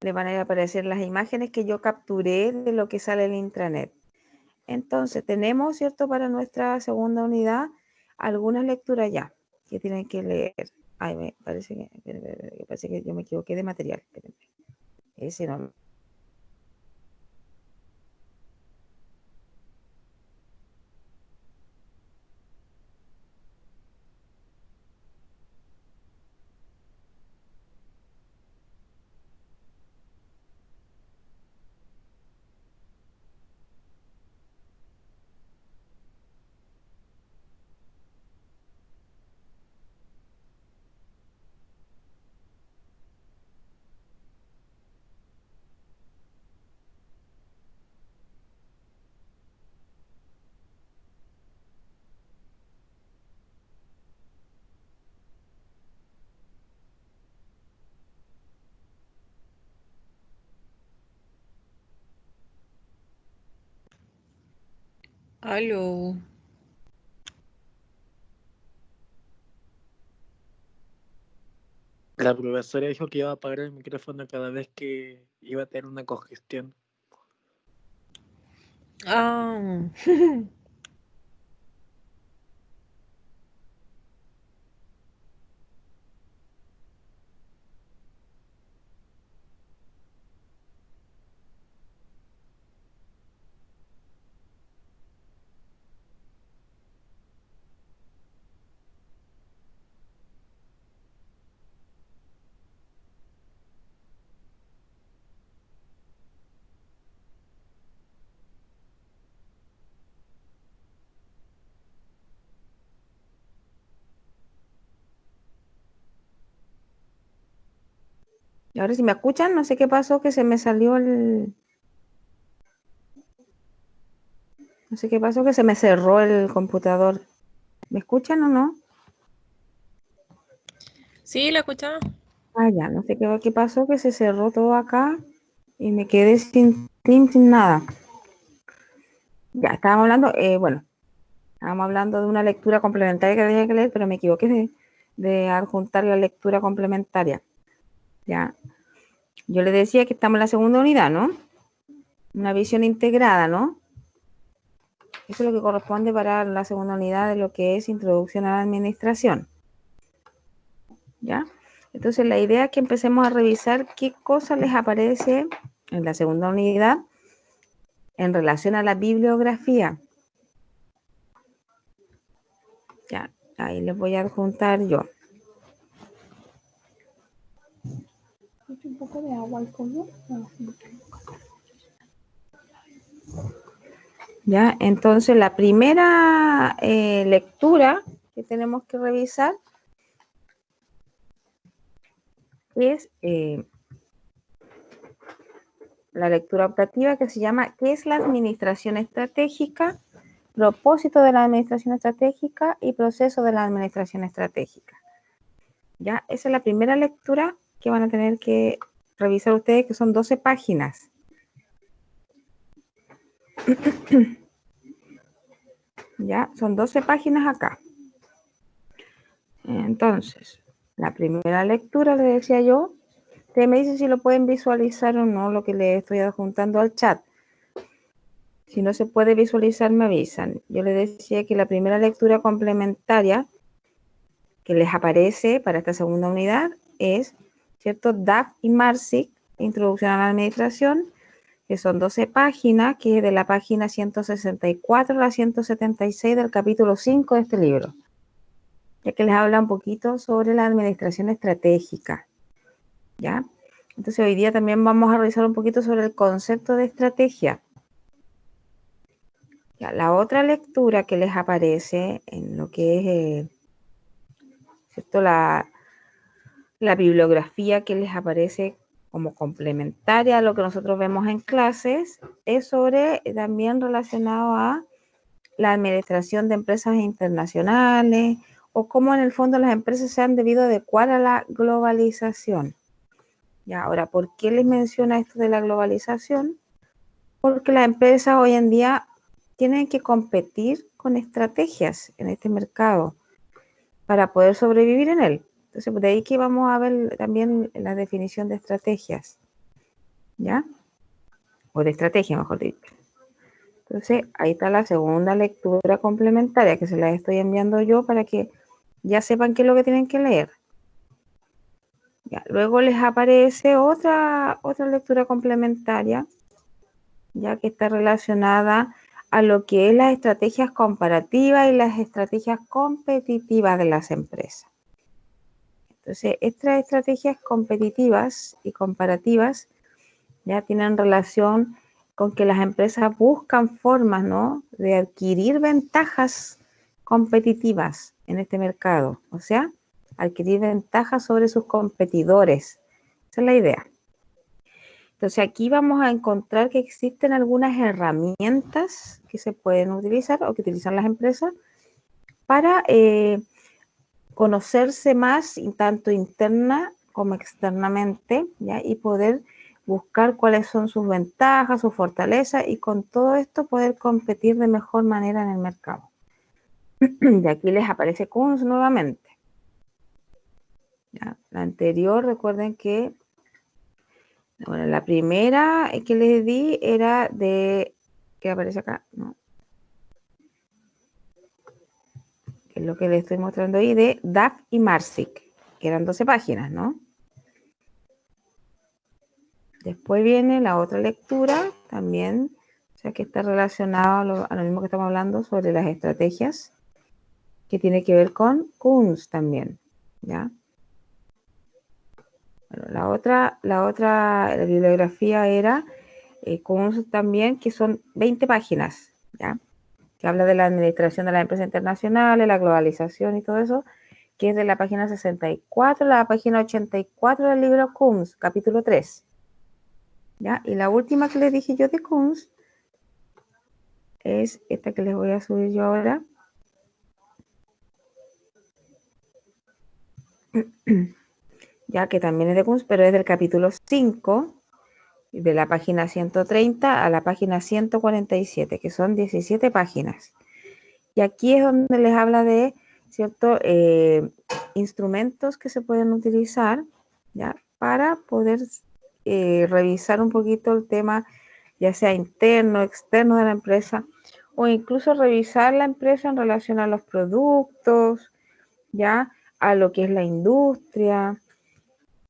le van a aparecer las imágenes que yo capturé de lo que sale en el intranet. Entonces, tenemos, ¿cierto?, para nuestra segunda unidad, algunas lecturas ya que tienen que leer. Ay, me parece que yo me equivoqué de material. Espérenme. Ese no. Aló. La profesora dijo que iba a apagar el micrófono cada vez que iba a tener una congestión. Ah. Y ahora si me escuchan, no sé qué pasó, que se me salió el... No sé qué pasó, que se me cerró el computador. ¿Me escuchan o no? Sí, la escuchaba. Ah, ya, no sé qué pasó, que se cerró todo acá y me quedé sin Teams, sin nada. Ya, estábamos hablando, estábamos hablando de una lectura complementaria que tenía que leer, pero me equivoqué de adjuntar la lectura complementaria. Ya, yo le decía que estamos en la segunda unidad, ¿no? Una visión integrada, ¿no? Eso es lo que corresponde para la segunda unidad de lo que es introducción a la administración. ¿Ya? Entonces la idea es que empecemos a revisar qué cosa les aparece en la segunda unidad en relación a la bibliografía. Ya, ahí les voy a adjuntar yo. Un poco de agua al pollo. Ya, entonces la primera lectura que tenemos que revisar es la lectura optativa, que se llama ¿qué es la administración estratégica? Propósito de la administración estratégica y proceso de la administración estratégica. Ya, esa es la primera lectura que van a tener que revisar ustedes, que son 12 páginas. Ya, son 12 páginas acá. Entonces, la primera lectura, le decía yo, ustedes me dicen si lo pueden visualizar o no, lo que le estoy adjuntando al chat. Si no se puede visualizar, me avisan. Yo les decía que la primera lectura complementaria que les aparece para esta segunda unidad es, ¿cierto?, Duff y Marsic, Introducción a la Administración, que son 12 páginas, que es de la página 164 a la 176 del capítulo 5 de este libro, ya que les habla un poquito sobre la administración estratégica, ¿ya? Entonces hoy día también vamos a revisar un poquito sobre el concepto de estrategia. Ya, la otra lectura que les aparece en lo que es, ¿cierto?, la bibliografía que les aparece como complementaria a lo que nosotros vemos en clases, es sobre también relacionado a la administración de empresas internacionales o cómo en el fondo las empresas se han debido adecuar a la globalización. Ya, ahora, ¿por qué les menciona esto de la globalización? Porque las empresas hoy en día tienen que competir con estrategias en este mercado para poder sobrevivir en él. Entonces, de ahí que vamos a ver también la definición de estrategias. ¿ya? O de estrategia, mejor dicho. Entonces, ahí está la segunda lectura complementaria que se la estoy enviando yo para que ya sepan qué es lo que tienen que leer. Ya, luego les aparece otra lectura complementaria, ya que está relacionada a lo que es las estrategias comparativas y las estrategias competitivas de las empresas. Entonces, estas estrategias competitivas y comparativas ya tienen relación con que las empresas buscan formas, ¿no?, de adquirir ventajas competitivas en este mercado, o sea, adquirir ventajas sobre sus competidores. Esa es la idea. Entonces aquí vamos a encontrar que existen algunas herramientas que se pueden utilizar o que utilizan las empresas para conocerse más, tanto interna como externamente, ¿ya? Y poder buscar cuáles son sus ventajas, sus fortalezas y con todo esto poder competir de mejor manera en el mercado. Y aquí les aparece Kunz nuevamente. ¿Ya? La anterior, recuerden que bueno, la primera que les di era de, ¿qué aparece acá? No. Que es lo que les estoy mostrando ahí, de Duff y Marsic, que eran 12 páginas, ¿no? Después viene la otra lectura, también, o sea que está relacionado a lo mismo que estamos hablando sobre las estrategias, que tiene que ver con Kunz también, ¿ya? Bueno, la bibliografía era Kunz también, que son 20 páginas, ¿ya? Que habla de la administración de las empresas internacionales, la globalización y todo eso, que es de la página 64 a la página 84 del libro Kunz, capítulo 3. ¿Ya? Y la última que les dije yo de Kunz es esta que les voy a subir yo ahora. Ya que también es de Kunz, pero es del capítulo 5, de la página 130 a la página 147, que son 17 páginas. Y aquí es donde les habla de ciertos instrumentos que se pueden utilizar, ¿ya?, para poder revisar un poquito el tema, ya sea interno, externo de la empresa, o incluso revisar la empresa en relación a los productos, ya, a lo que es la industria,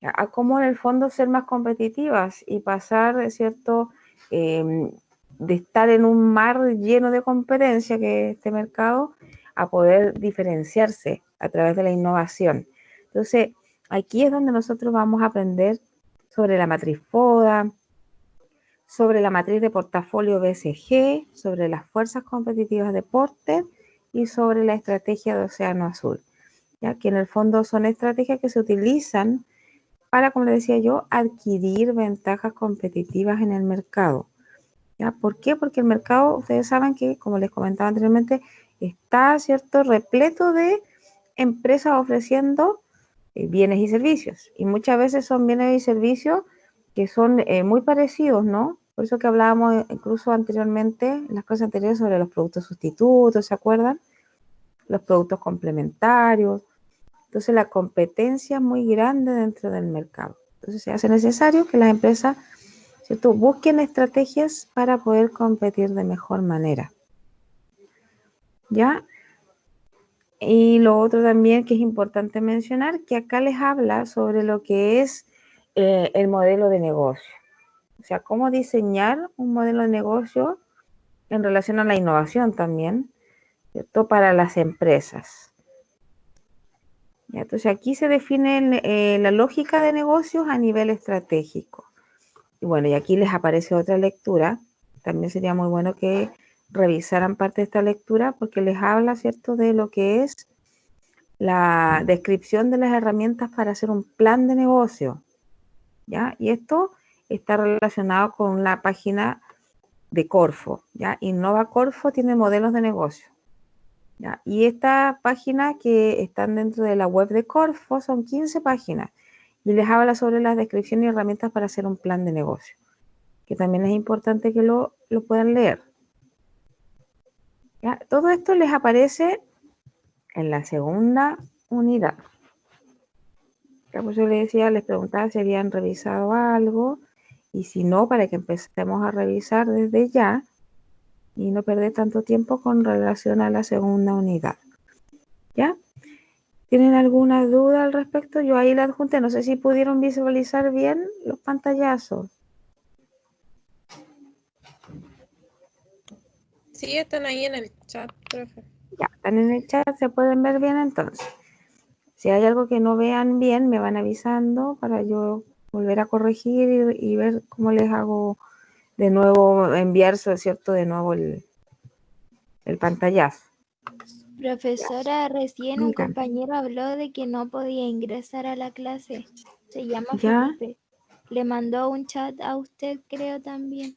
¿ya?, a cómo en el fondo ser más competitivas y pasar de cierto, de estar en un mar lleno de competencia que es este mercado, a poder diferenciarse a través de la innovación. Entonces, aquí es donde nosotros vamos a aprender sobre la matriz FODA, sobre la matriz de portafolio BCG, sobre las fuerzas competitivas de Porter y sobre la estrategia de Océano Azul, ya que en el fondo son estrategias que se utilizan para, como les decía yo, adquirir ventajas competitivas en el mercado. ¿Ya? ¿Por qué? Porque el mercado, ustedes saben que, como les comentaba anteriormente, está, ¿cierto?, repleto de empresas ofreciendo bienes y servicios. Y muchas veces son bienes y servicios que son muy parecidos, ¿no? Por eso que hablábamos incluso anteriormente, en las clases anteriores, sobre los productos sustitutos, ¿se acuerdan? Los productos complementarios. Entonces la competencia es muy grande dentro del mercado. Entonces se hace necesario que las empresas, ¿cierto?, busquen estrategias para poder competir de mejor manera. ¿Ya? Y lo otro también que es importante mencionar, que acá les habla sobre lo que es el modelo de negocio. O sea, cómo diseñar un modelo de negocio en relación a la innovación también, ¿cierto?, para las empresas. ¿Ya? Entonces aquí se define la lógica de negocios a nivel estratégico. Y bueno, y aquí les aparece otra lectura. También sería muy bueno que revisaran parte de esta lectura porque les habla, ¿cierto?, de lo que es la descripción de las herramientas para hacer un plan de negocio, ¿ya? Y esto está relacionado con la página de Corfo, ¿ya? Innova Corfo tiene modelos de negocio, ¿ya? Y esta página que están dentro de la web de Corfo son 15 páginas y les habla sobre las descripciones y herramientas para hacer un plan de negocio, que también es importante que lo puedan leer, ¿ya? Todo esto les aparece en la segunda unidad. Ya, pues yo les decía, les preguntaba si habían revisado algo y si no, para que empecemos a revisar desde ya y no perder tanto tiempo con relación a la segunda unidad. ¿Ya? ¿Tienen alguna duda al respecto? Yo ahí la adjunté, no sé si pudieron visualizar bien los pantallazos. Sí, están ahí en el chat, profe. Ya, están en el chat, se pueden ver bien entonces. Si hay algo que no vean bien, me van avisando para yo volver a corregir y ver cómo les hago de nuevo, enviar, ¿cierto? De nuevo el pantallazo. Profesora, recién un Dígame. compañero habló de que no podía ingresar a la clase. Se llama ¿Ya? Felipe. Le mandó un chat a usted, creo también.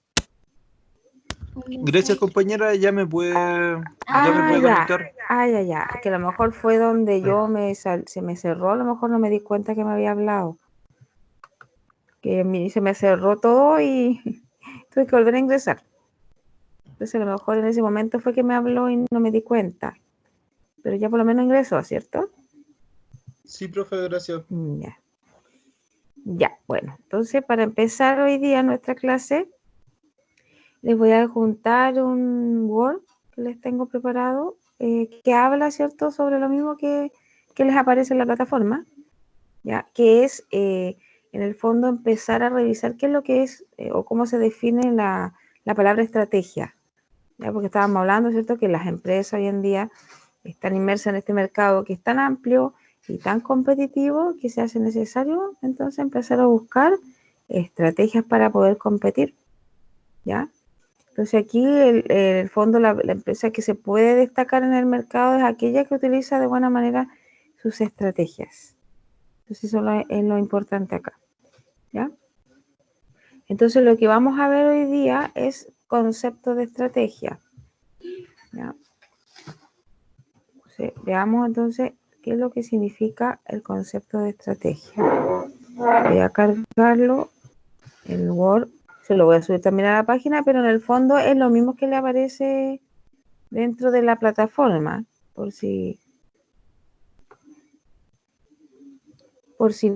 Un Gracias, mensaje. compañera, ya me puede Ya. conectar. Ya. Que a lo mejor fue donde yo se me cerró, a lo mejor no me di cuenta que me había hablado. Que se me cerró todo y tuve que volver a ingresar. Entonces a lo mejor en ese momento fue que me habló y no me di cuenta. Pero ya por lo menos ingresó, ¿cierto? Sí, profe, gracias. Ya. Ya, bueno. Entonces para empezar hoy día nuestra clase, les voy a juntar un Word que les tengo preparado que habla, ¿cierto?, sobre lo mismo que les aparece en la plataforma, ¿ya? Que es, en el fondo, empezar a revisar qué es lo que es o cómo se define la palabra estrategia, ¿ya? Porque estábamos hablando, ¿cierto?, que las empresas hoy en día están inmersas en este mercado que es tan amplio y tan competitivo que se hace necesario, entonces, empezar a buscar estrategias para poder competir, ¿ya? Entonces aquí el fondo, la empresa que se puede destacar en el mercado es aquella que utiliza de buena manera sus estrategias. Entonces eso es lo importante acá, ¿ya? Entonces lo que vamos a ver hoy día es concepto de estrategia, ¿ya? Veamos entonces qué es lo que significa el concepto de estrategia. Voy a cargarlo, el Word, se lo voy a subir también a la página, pero en el fondo es lo mismo que le aparece dentro de la plataforma, por si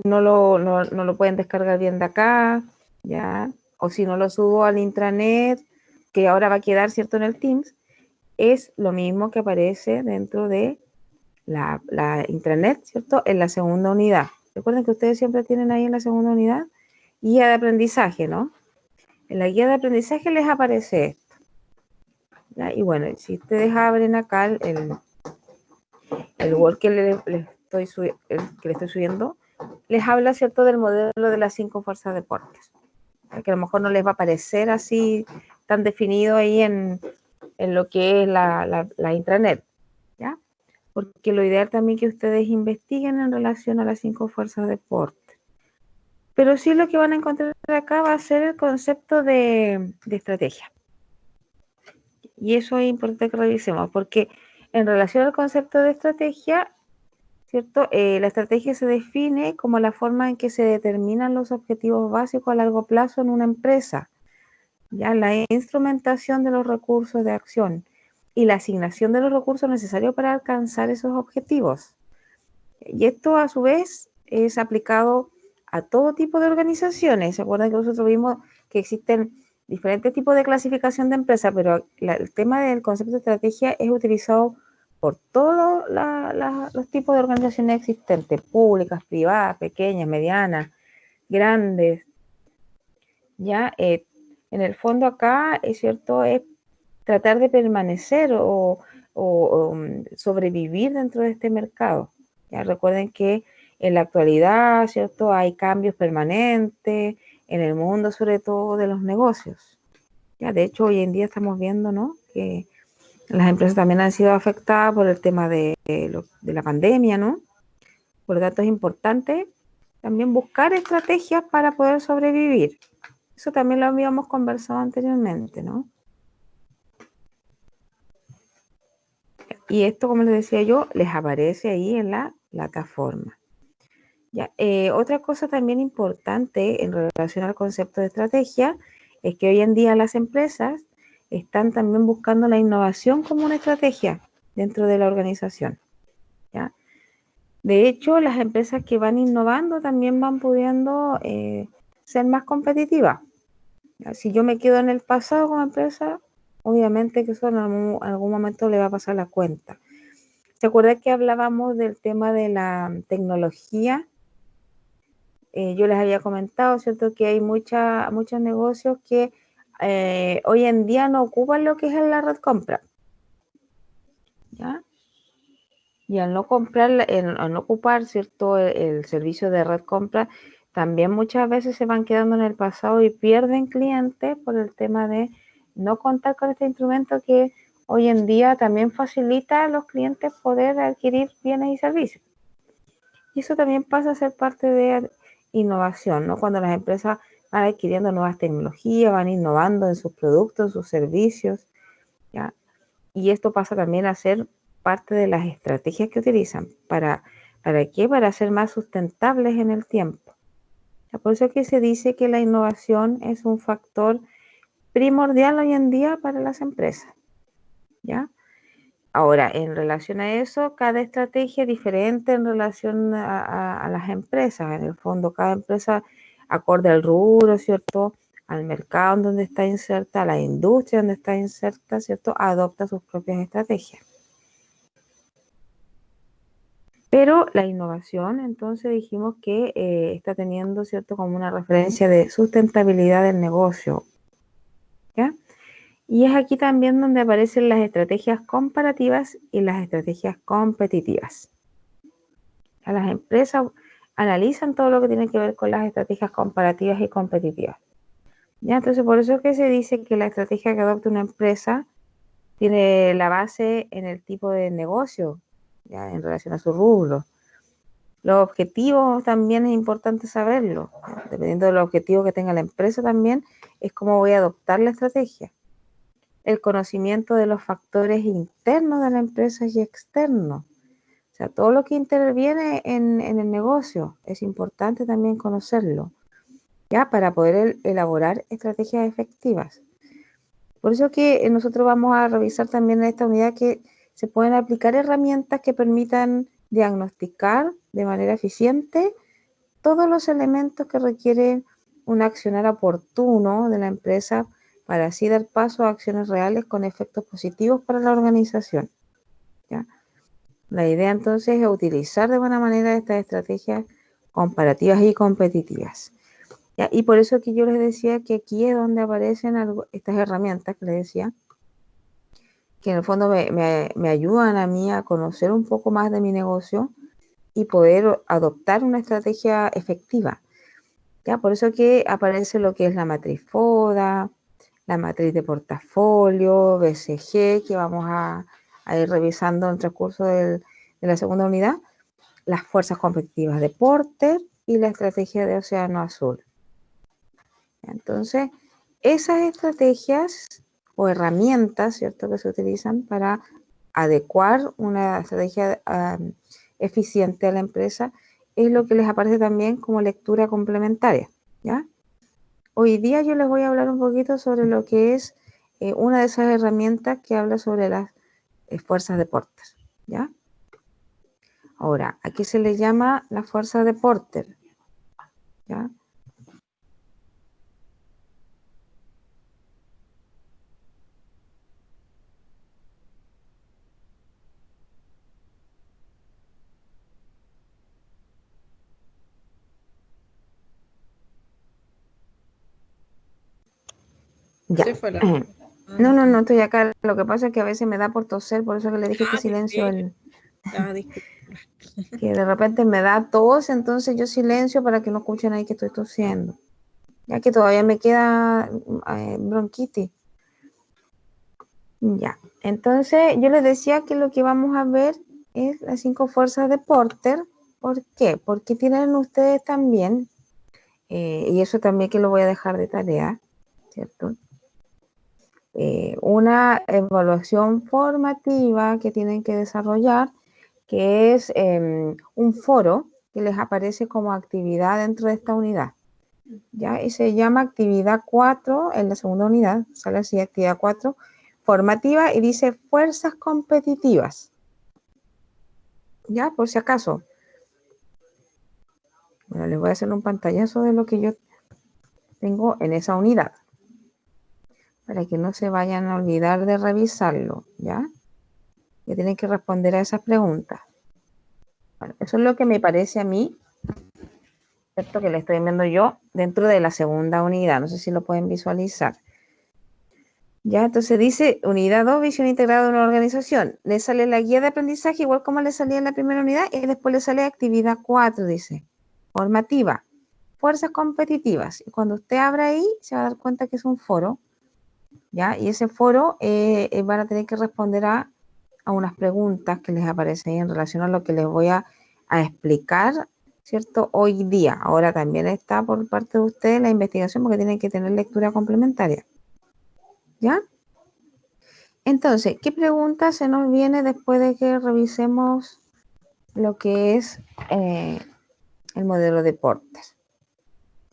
no lo pueden descargar bien de acá, ¿ya? O si no lo subo al intranet, que ahora va a quedar, ¿cierto?, en el Teams, es lo mismo que aparece dentro de la intranet, ¿cierto?, en la segunda unidad. Recuerden que ustedes siempre tienen ahí en la segunda unidad guía de aprendizaje, ¿no? En la guía de aprendizaje les aparece esto, ¿ya? Y bueno, si ustedes abren acá el Word que le estoy subiendo, les habla, ¿cierto?, del modelo de las 5 fuerzas de deportes, que a lo mejor no les va a parecer así tan definido ahí en lo que es la intranet, ¿ya? Porque lo ideal también que ustedes investiguen en relación a las 5 fuerzas de deporte. Pero sí lo que van a encontrar acá va a ser el concepto de estrategia. Y eso es importante que revisemos, porque en relación al concepto de estrategia, ¿cierto? La estrategia se define como la forma en que se determinan los objetivos básicos a largo plazo en una empresa, ya la instrumentación de los recursos de acción y la asignación de los recursos necesarios para alcanzar esos objetivos. Y esto a su vez es aplicado a todo tipo de organizaciones. ¿Se acuerdan que nosotros vimos que existen diferentes tipos de clasificación de empresas, pero el tema del concepto de estrategia es utilizado por todos los tipos de organizaciones existentes, públicas, privadas, pequeñas, medianas, grandes? Ya, en el fondo acá, es cierto, es tratar de permanecer o sobrevivir dentro de este mercado. Ya recuerden que en la actualidad, ¿cierto?, hay cambios permanentes en el mundo, sobre todo de los negocios. Ya, de hecho, hoy en día estamos viendo, ¿no?, que las empresas también han sido afectadas por el tema de la pandemia, ¿no? Por lo tanto, es importante también buscar estrategias para poder sobrevivir. Eso también lo habíamos conversado anteriormente, ¿no? Y esto, como les decía yo, les aparece ahí en la plataforma. Ya, otra cosa también importante en relación al concepto de estrategia es que hoy en día las empresas están también buscando la innovación como una estrategia dentro de la organización, ¿ya? De hecho, las empresas que van innovando también van pudiendo ser más competitivas, ¿Ya? Si yo me quedo en el pasado como empresa, obviamente que eso en algún momento le va a pasar la cuenta. ¿Se acuerdan que hablábamos del tema de la tecnología? Yo les había comentado, ¿cierto? Que hay muchos negocios que hoy en día no ocupan lo que es la red compra. ¿Ya? Y al no comprar, al no ocupar, ¿cierto? El servicio de red compra, también muchas veces se van quedando en el pasado y pierden clientes por el tema de no contar con este instrumento que hoy en día también facilita a los clientes poder adquirir bienes y servicios. Y eso también pasa a ser parte de innovación, ¿no? Cuando las empresas van adquiriendo nuevas tecnologías, van innovando en sus productos, en sus servicios, ¿ya? Y esto pasa también a ser parte de las estrategias que utilizan. ¿Para qué? Para ser más sustentables en el tiempo. Por eso es que se dice que la innovación es un factor primordial hoy en día para las empresas, ¿ya? Ahora, en relación a eso, cada estrategia es diferente en relación a las empresas. En el fondo, cada empresa, acorde al rubro, ¿cierto? Al mercado en donde está inserta, a la industria donde está inserta, ¿cierto? Adopta sus propias estrategias. Pero la innovación, entonces dijimos que está teniendo, ¿cierto? Como una referencia de sustentabilidad del negocio, ¿ya? Y es aquí también donde aparecen las estrategias comparativas y las estrategias competitivas. Las empresas analizan todo lo que tiene que ver con las estrategias comparativas y competitivas. ¿Ya? Entonces, por eso es que se dice que la estrategia que adopta una empresa tiene la base en el tipo de negocio, ¿ya? En relación a su rubro. Los objetivos también es importante saberlo. Dependiendo del objetivo que tenga la empresa también, es cómo voy a adoptar la estrategia. El conocimiento de los factores internos de la empresa y externos. O sea, todo lo que interviene en el negocio es importante también conocerlo, ¿ya? Para poder elaborar estrategias efectivas. Por eso que nosotros vamos a revisar también en esta unidad que se pueden aplicar herramientas que permitan diagnosticar de manera eficiente todos los elementos que requieren un accionar oportuno de la empresa para así dar paso a acciones reales con efectos positivos para la organización, ¿ya? La idea entonces es utilizar de buena manera estas estrategias comparativas y competitivas, ¿ya? Y por eso que yo les decía que aquí es donde aparecen estas herramientas que les decía, que en el fondo me ayudan a mí a conocer un poco más de mi negocio y poder adoptar una estrategia efectiva, ¿ya? Por eso que aparece lo que es la matriz FODA, la matriz de portafolio, BCG, que vamos a ir revisando en el transcurso de la segunda unidad, las fuerzas competitivas de Porter y la estrategia de Océano Azul. Entonces, esas estrategias o herramientas, ¿cierto?, que se utilizan para adecuar una estrategia eficiente a la empresa, es lo que les aparece también como lectura complementaria, ¿ya? Hoy día yo les voy a hablar un poquito sobre lo que es una de esas herramientas que habla sobre las fuerzas de Porter, ¿ya? Ahora, ¿a qué se le llama la fuerza de Porter? ¿Ya? Ya. Se fue la... No, estoy acá. Lo que pasa es que a veces me da por toser, por eso que le dije que silencio, Disculpa. que de repente me da tos, entonces yo silencio para que no escuchen ahí que estoy tosiendo, ya que todavía me queda bronquitis. Ya, entonces yo les decía que lo que vamos a ver es las 5 fuerzas de Porter. ¿Por qué? Porque tienen ustedes también, y eso también que lo voy a dejar de tarea, ¿cierto? Una evaluación formativa que tienen que desarrollar, que es un foro que les aparece como actividad dentro de esta unidad, ¿ya? Y se llama actividad 4 en la segunda unidad, sale así, actividad 4, formativa, y dice fuerzas competitivas, ¿ya? Por si acaso. Bueno, les voy a hacer un pantallazo de lo que yo tengo en esa unidad, para que no se vayan a olvidar de revisarlo, ¿ya? Que tienen que responder a esas preguntas. Bueno, eso es lo que me parece a mí, ¿cierto? Que le estoy viendo yo dentro de la segunda unidad. No sé si lo pueden visualizar. Ya, entonces dice unidad 2, visión integrada de una organización. Le sale la guía de aprendizaje igual como le salía en la primera unidad y después le sale actividad 4, dice. Formativa. Fuerzas competitivas. Y cuando usted abra ahí, se va a dar cuenta que es un foro. ¿Ya? Y ese foro van a tener que responder a unas preguntas que les aparecen ahí en relación a lo que les voy a explicar, ¿cierto? Hoy día. Ahora también está por parte de ustedes la investigación porque tienen que tener lectura complementaria. ¿Ya? Entonces, ¿qué pregunta se nos viene después de que revisemos lo que es el modelo de Porter?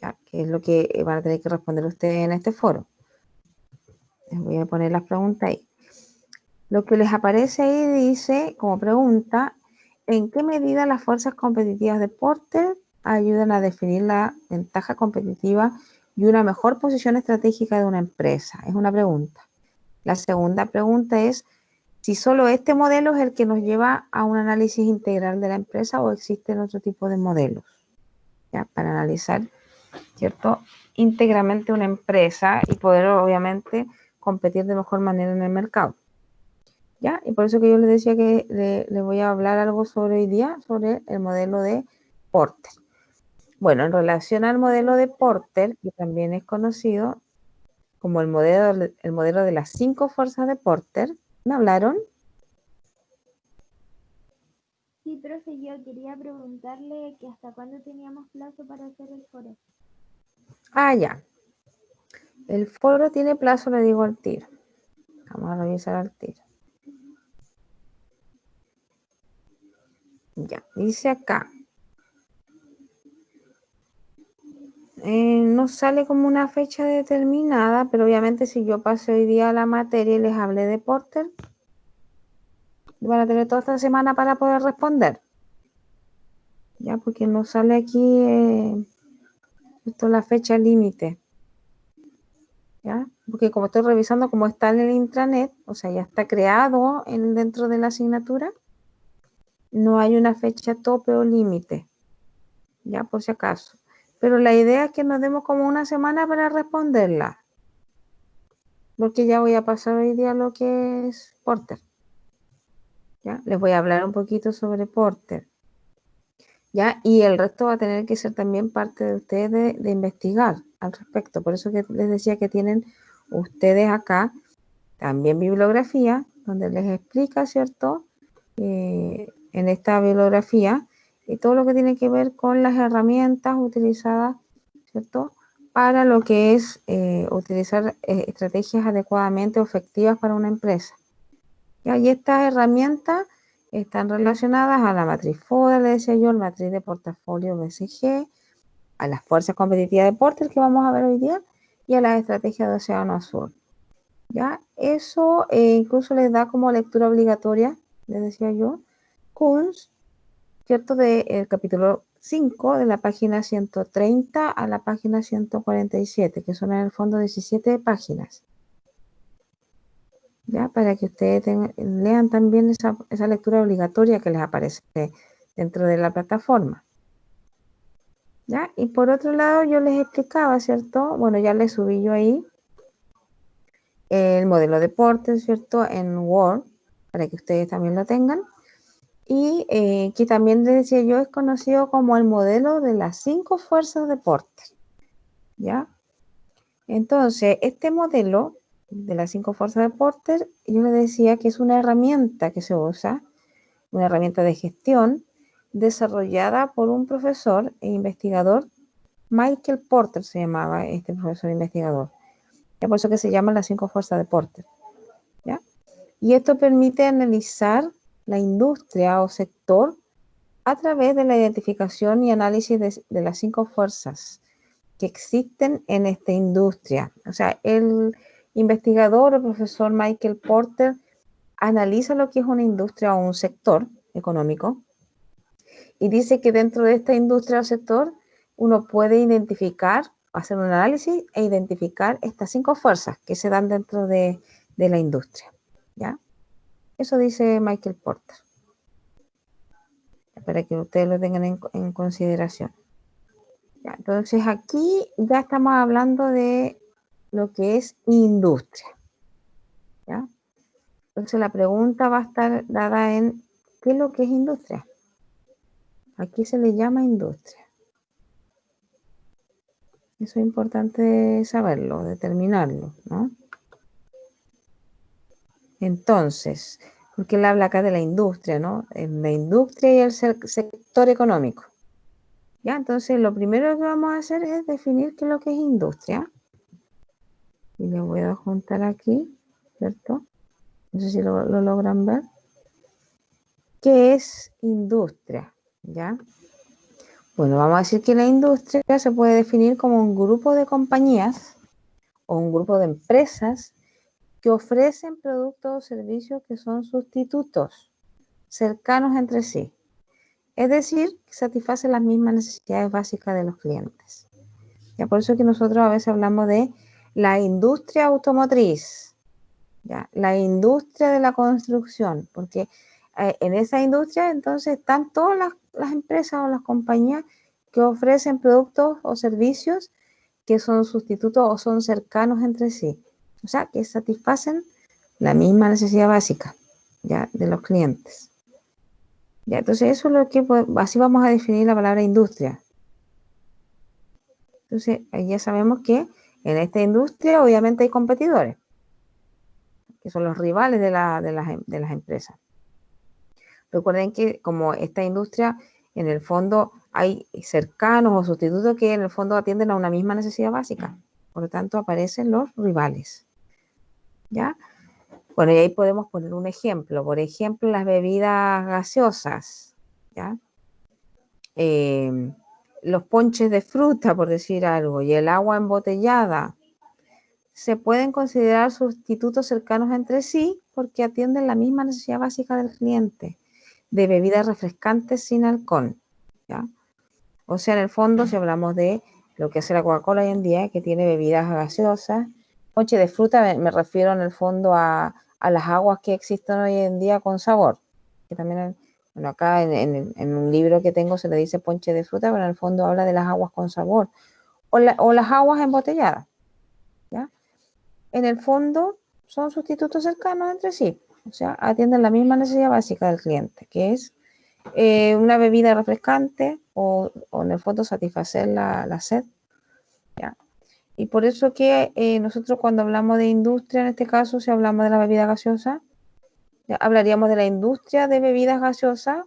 ¿Ya? Que es lo que van a tener que responder ustedes en este foro. Les voy a poner las preguntas ahí. Lo que les aparece ahí dice, como pregunta, ¿en qué medida las fuerzas competitivas de Porter ayudan a definir la ventaja competitiva y una mejor posición estratégica de una empresa? Es una pregunta. La segunda pregunta es si solo este modelo es el que nos lleva a un análisis integral de la empresa o existen otro tipo de modelos, ¿ya? Para analizar, ¿cierto?, íntegramente una empresa y poder obviamente competir de mejor manera en el mercado. ¿Ya? Y por eso que yo les decía que le voy a hablar algo sobre hoy día, sobre el modelo de Porter. Bueno, en relación al modelo de Porter, que también es conocido como el modelo de las 5 fuerzas de Porter, ¿me hablaron? Sí, profe, yo quería preguntarle que hasta cuándo teníamos plazo para hacer el foro. Ah, ya. El foro tiene plazo, le digo al tiro. Vamos a revisar al tiro. Ya, dice acá. No sale como una fecha determinada, pero obviamente si yo pasé hoy día la materia y les hablé de Porter, van a tener toda esta semana para poder responder. Ya, porque no sale aquí esto es la fecha límite. ¿Ya? Porque como estoy revisando cómo está en el intranet, o sea, ya está creado dentro de la asignatura, no hay una fecha tope o límite, ya por si acaso. Pero la idea es que nos demos como una semana para responderla, porque ya voy a pasar hoy día lo que es Porter. ¿Ya? Les voy a hablar un poquito sobre Porter. ¿Ya? Y el resto va a tener que ser también parte de ustedes de investigar al respecto. Por eso que les decía que tienen ustedes acá también bibliografía, donde les explica, ¿cierto? En esta bibliografía, todo lo que tiene que ver con las herramientas utilizadas, ¿cierto? Para lo que es utilizar estrategias adecuadamente o efectivas para una empresa. ¿Ya? Y estas herramientas están relacionadas a la matriz FODA, le decía yo, la matriz de portafolio BCG, a las fuerzas competitivas de Porter que vamos a ver hoy día y a las estrategias de Océano Azul. ¿Ya? Eso incluso les da como lectura obligatoria, les decía yo, Kuhns, ¿cierto? Del capítulo 5, de la página 130 a la página 147, que son en el fondo 17 páginas. ¿Ya? Para que ustedes lean también esa lectura obligatoria que les aparece dentro de la plataforma. ¿Ya? Y por otro lado, yo les explicaba, ¿cierto? Bueno, ya les subí yo ahí el modelo de Porter, ¿cierto? En Word, para que ustedes también lo tengan. Y que también les decía yo, es conocido como el modelo de las 5 fuerzas de Porter. ¿Ya? Entonces, este modelo de las 5 fuerzas de Porter, yo les decía que es una herramienta que se usa, una herramienta de gestión desarrollada por un profesor e investigador, Michael Porter se llamaba este profesor investigador. Es por eso que se llaman las 5 fuerzas de Porter. ¿Ya? Y esto permite analizar la industria o sector a través de la identificación y análisis de las 5 fuerzas que existen en esta industria. O sea, el investigador o profesor Michael Porter analiza lo que es una industria o un sector económico y dice que dentro de esta industria o sector uno puede identificar hacer un análisis e identificar estas 5 fuerzas que se dan dentro de la industria, ¿ya? Eso dice Michael Porter, para que ustedes lo tengan en consideración. ¿Ya? Entonces aquí ya estamos hablando de lo que es industria, ¿ya? Entonces la pregunta va a estar dada en ¿qué es lo que es industria? Aquí se le llama industria. Eso es importante saberlo, determinarlo, ¿no? Entonces, porque él habla acá de la industria, ¿no? En la industria y el sector económico. ¿Ya? Entonces, lo primero que vamos a hacer es definir qué es lo que es industria. Y le voy a juntar aquí, ¿cierto? No sé si lo logran ver. ¿Qué es industria? ¿Ya? Bueno, vamos a decir que la industria se puede definir como un grupo de compañías o un grupo de empresas que ofrecen productos o servicios que son sustitutos cercanos entre sí. Es decir, que satisfacen las mismas necesidades básicas de los clientes. Ya por eso que nosotros a veces hablamos de la industria automotriz, ¿ya? La industria de la construcción, porque en esa industria entonces están todas las empresas o las compañías que ofrecen productos o servicios que son sustitutos o son cercanos entre sí. O sea, que satisfacen la misma necesidad básica, ¿ya? De los clientes. ¿Ya? Entonces eso es lo que, así vamos a definir la palabra industria. Entonces, ya sabemos que en esta industria obviamente hay competidores, que son los rivales de las empresas. Recuerden que como esta industria, en el fondo hay cercanos o sustitutos que en el fondo atienden a una misma necesidad básica. Por lo tanto, aparecen los rivales. ¿Ya? Bueno, y ahí podemos poner un ejemplo. Por ejemplo, las bebidas gaseosas, ¿ya? Los ponches de fruta, por decir algo, y el agua embotellada, se pueden considerar sustitutos cercanos entre sí porque atienden la misma necesidad básica del cliente de bebidas refrescantes sin alcohol, ¿ya? O sea, en el fondo, si hablamos de lo que hace la Coca-Cola hoy en día, que tiene bebidas gaseosas, ponche de fruta, me refiero en el fondo a las aguas que existen hoy en día con sabor, que también, bueno, acá en un libro que tengo se le dice ponche de fruta, pero en el fondo habla de las aguas con sabor, o las aguas embotelladas, ¿ya? En el fondo son sustitutos cercanos entre sí, o sea, atienden la misma necesidad básica del cliente, que es una bebida refrescante o en el fondo satisfacer la sed, ¿ya? Y por eso que nosotros cuando hablamos de industria, en este caso, si hablamos de la bebida gaseosa, ¿ya? Hablaríamos de la industria de bebidas gaseosas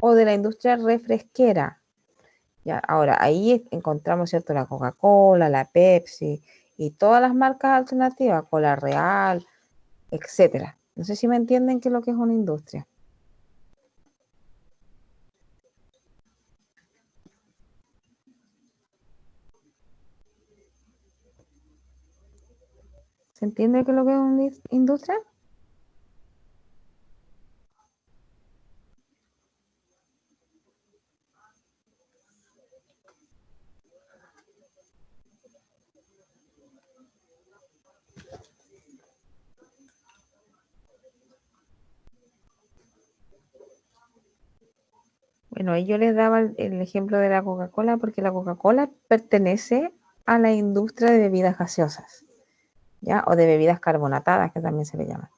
o de la industria refresquera, ¿ya? Ahora, ahí encontramos, ¿cierto?, la Coca-Cola, la Pepsi y todas las marcas alternativas, Cola Real, etcétera. No sé si me entienden qué es lo que es una industria. ¿Se entiende qué es lo que es una industria? Bueno, ahí yo les daba el ejemplo de la Coca-Cola porque la Coca-Cola pertenece a la industria de bebidas gaseosas, ¿ya? O de bebidas carbonatadas, que también se le llama.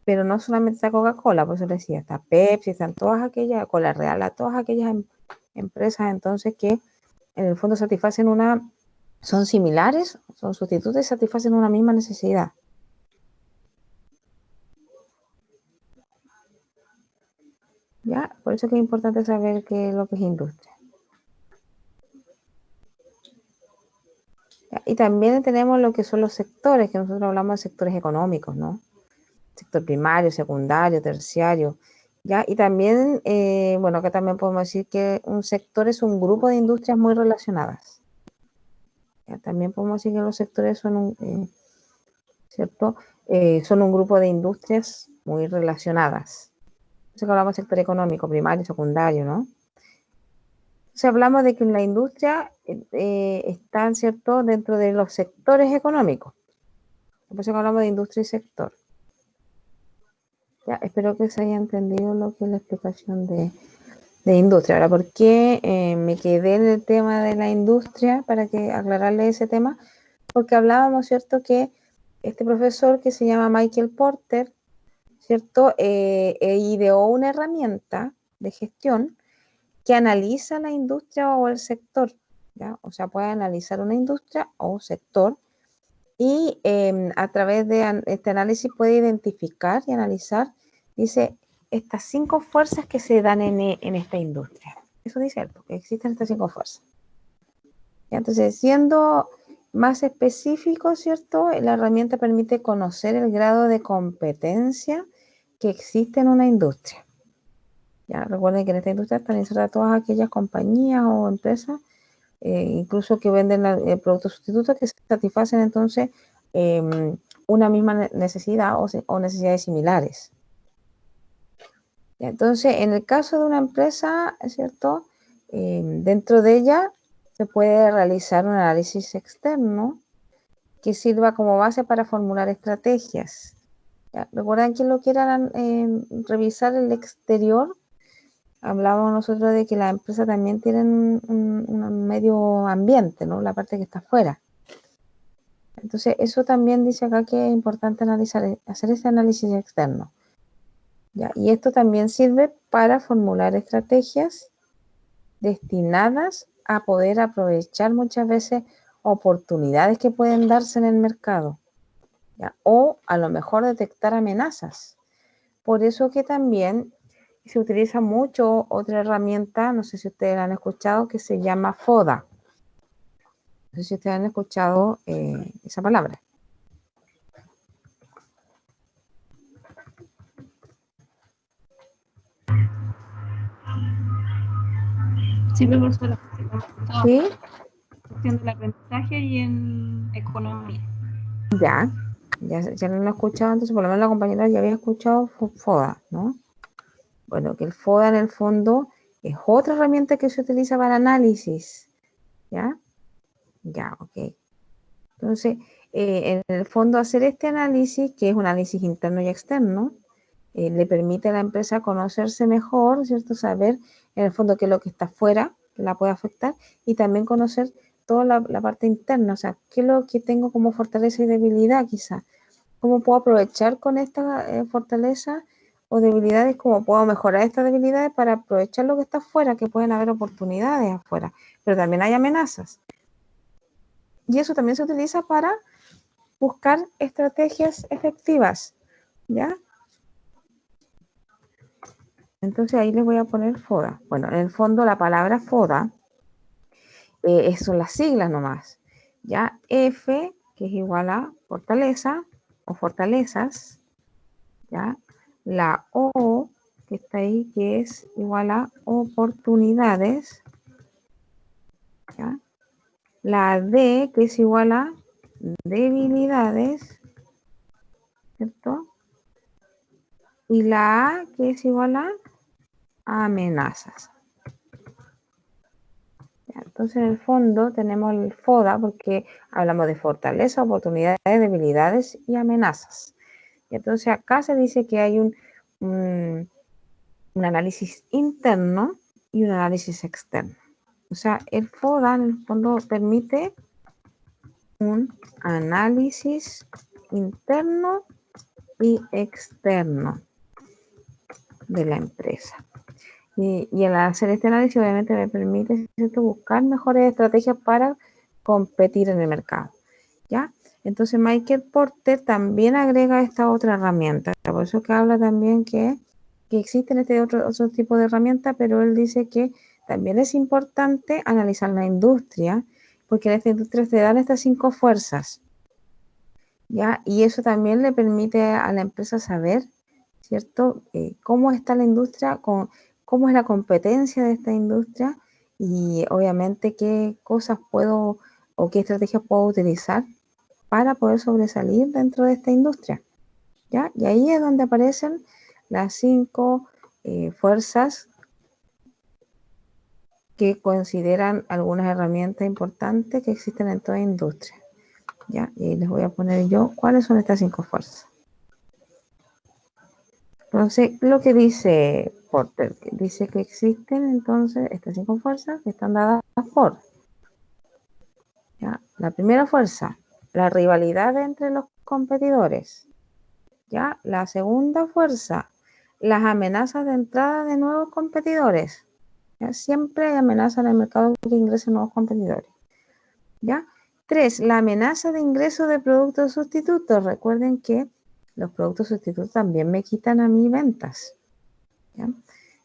Pero no solamente está Coca-Cola, por eso les decía, está Pepsi, están todas aquellas, Cola Real, a todas aquellas empresas entonces que en el fondo satisfacen son similares, son sustitutos y satisfacen una misma necesidad. ¿Ya? Por eso que es importante saber qué es lo que es industria. ¿Ya? Y también tenemos lo que son los sectores, que nosotros hablamos de sectores económicos, ¿no? Sector primario, secundario, terciario, ¿ya? Y también, bueno, acá también podemos decir que un sector es un grupo de industrias muy relacionadas. ¿Ya? También podemos decir que los sectores son ¿cierto? Son un grupo de industrias muy relacionadas. Entonces hablamos de sector económico, primario, secundario, ¿no? Entonces hablamos de que la industria está, ¿cierto?, dentro de los sectores económicos. Por eso que hablamos de industria y sector. Ya, espero que se haya entendido lo que es la explicación de industria. Ahora, ¿por qué me quedé en el tema de la industria? Para que aclararle ese tema. Porque hablábamos, ¿cierto?, que este profesor que se llama Michael Porter, ¿cierto?, ideó una herramienta de gestión que analiza la industria o el sector, ¿ya? O sea, puede analizar una industria o sector y a través de este análisis puede identificar y analizar, dice, estas 5 fuerzas que se dan en esta industria. Eso dice él, porque existen estas 5 fuerzas. ¿Ya? Entonces, siendo más específico, ¿cierto?, la herramienta permite conocer el grado de competencia que existe en una industria. Ya recuerden que en esta industria están insertadas todas aquellas compañías o empresas, incluso que venden productos sustitutos que satisfacen entonces una misma necesidad o necesidades similares. Ya, entonces, en el caso de una empresa, ¿cierto?, dentro de ella se puede realizar un análisis externo que sirva como base para formular estrategias. ¿Ya? Recuerden que lo quieran revisar el exterior. Hablábamos nosotros de que las empresas también tienen un medio ambiente, ¿no?, la parte que está afuera. Entonces, eso también dice acá que es importante analizar, hacer ese análisis externo. ¿Ya? Y esto también sirve para formular estrategias destinadas a poder aprovechar muchas veces oportunidades que pueden darse en el mercado, ¿ya? O a lo mejor detectar amenazas. Por eso que también se utiliza mucho otra herramienta, no sé si ustedes la han escuchado, que se llama FODA. No sé si ustedes han escuchado esa palabra. Sí, profesora. ¿Sí? Cuestión del aprendizaje y en economía. Ya no lo he escuchado, entonces por lo menos la compañera ya había escuchado FODA, ¿no? Bueno, que el FODA en el fondo es otra herramienta que se utiliza para análisis, ¿ya? Ya, ok. Entonces, en el fondo hacer este análisis, que es un análisis interno y externo, le permite a la empresa conocerse mejor, ¿cierto? Saber en el fondo qué es lo que está afuera, que la puede afectar, y también conocer toda la parte interna, o sea, qué es lo que tengo como fortaleza y debilidad quizá. ¿Cómo puedo aprovechar con esta fortaleza o debilidades? ¿Cómo puedo mejorar estas debilidades para aprovechar lo que está afuera? Que pueden haber oportunidades afuera, pero también hay amenazas. Y eso también se utiliza para buscar estrategias efectivas, ¿ya? Entonces ahí les voy a poner FODA. Bueno, en el fondo la palabra FODA son las siglas nomás, ¿ya? F, que es igual a fortaleza o fortalezas, ¿ya? La O, que está ahí, que es igual a oportunidades, ¿ya? La D, que es igual a debilidades, ¿cierto? Y la A, que es igual a amenazas. ¿Ya? Entonces, en el fondo tenemos el FODA porque hablamos de fortaleza, oportunidades, debilidades y amenazas. Y entonces acá se dice que hay un análisis interno y un análisis externo. O sea, el FODA en el fondo permite un análisis interno y externo de la empresa. Y al hacer este análisis obviamente me permite, ¿cierto?, buscar mejores estrategias para competir en el mercado, ¿ya? Entonces Michael Porter también agrega esta otra herramienta, por eso que habla también que existen este otro tipo de herramientas, pero él dice que también es importante analizar la industria, porque en esta industria se dan estas 5 fuerzas, ¿ya? Y eso también le permite a la empresa saber, ¿cierto?, cómo está la industria, cómo es la competencia de esta industria y obviamente qué cosas puedo o qué estrategias puedo utilizar para poder sobresalir dentro de esta industria, ¿ya? Y ahí es donde aparecen las 5 fuerzas que consideran algunas herramientas importantes que existen en toda industria. ¿Ya? Y les voy a poner yo cuáles son estas 5 fuerzas. Entonces, lo que dice Porter, que dice que existen entonces estas 5 fuerzas que están dadas por, ¿ya? La primera fuerza, la rivalidad entre los competidores. ¿Ya? La segunda fuerza, las amenazas de entrada de nuevos competidores. ¿Ya? Siempre hay amenazas en el mercado que ingresen nuevos competidores. ¿Ya? 3, la amenaza de ingreso de productos sustitutos. Recuerden que los productos sustitutos también me quitan a mí ventas. ¿Ya?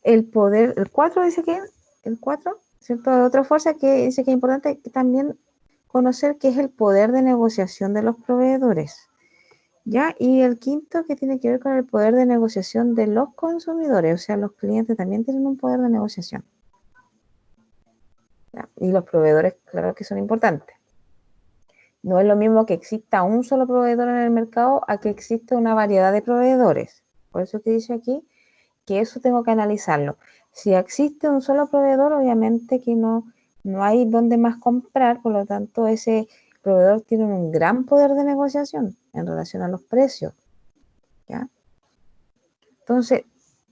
El 4 dice que, el 4, ¿cierto? Otra fuerza que dice que es importante también conocer qué es el poder de negociación de los proveedores. ¿Ya? Y el 5 que tiene que ver con el poder de negociación de los consumidores, o sea, los clientes también tienen un poder de negociación. ¿Ya? Y los proveedores, claro que son importantes. No es lo mismo que exista un solo proveedor en el mercado a que exista una variedad de proveedores. Por eso que dice aquí que eso tengo que analizarlo. Si existe un solo proveedor, obviamente que no hay donde más comprar, por lo tanto ese proveedor tiene un gran poder de negociación en relación a los precios. ¿Ya? Entonces,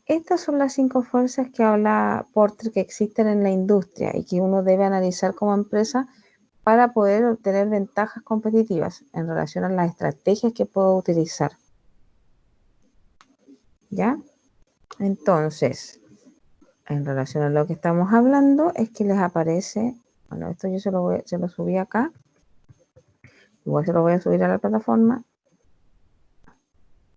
estas son las 5 fuerzas que habla Porter que existen en la industria y que uno debe analizar como empresa para poder obtener ventajas competitivas en relación a las estrategias que puedo utilizar. ¿Ya? Entonces, en relación a lo que estamos hablando, es que les aparece, bueno, esto yo se lo subí acá, igual se lo voy a subir a la plataforma,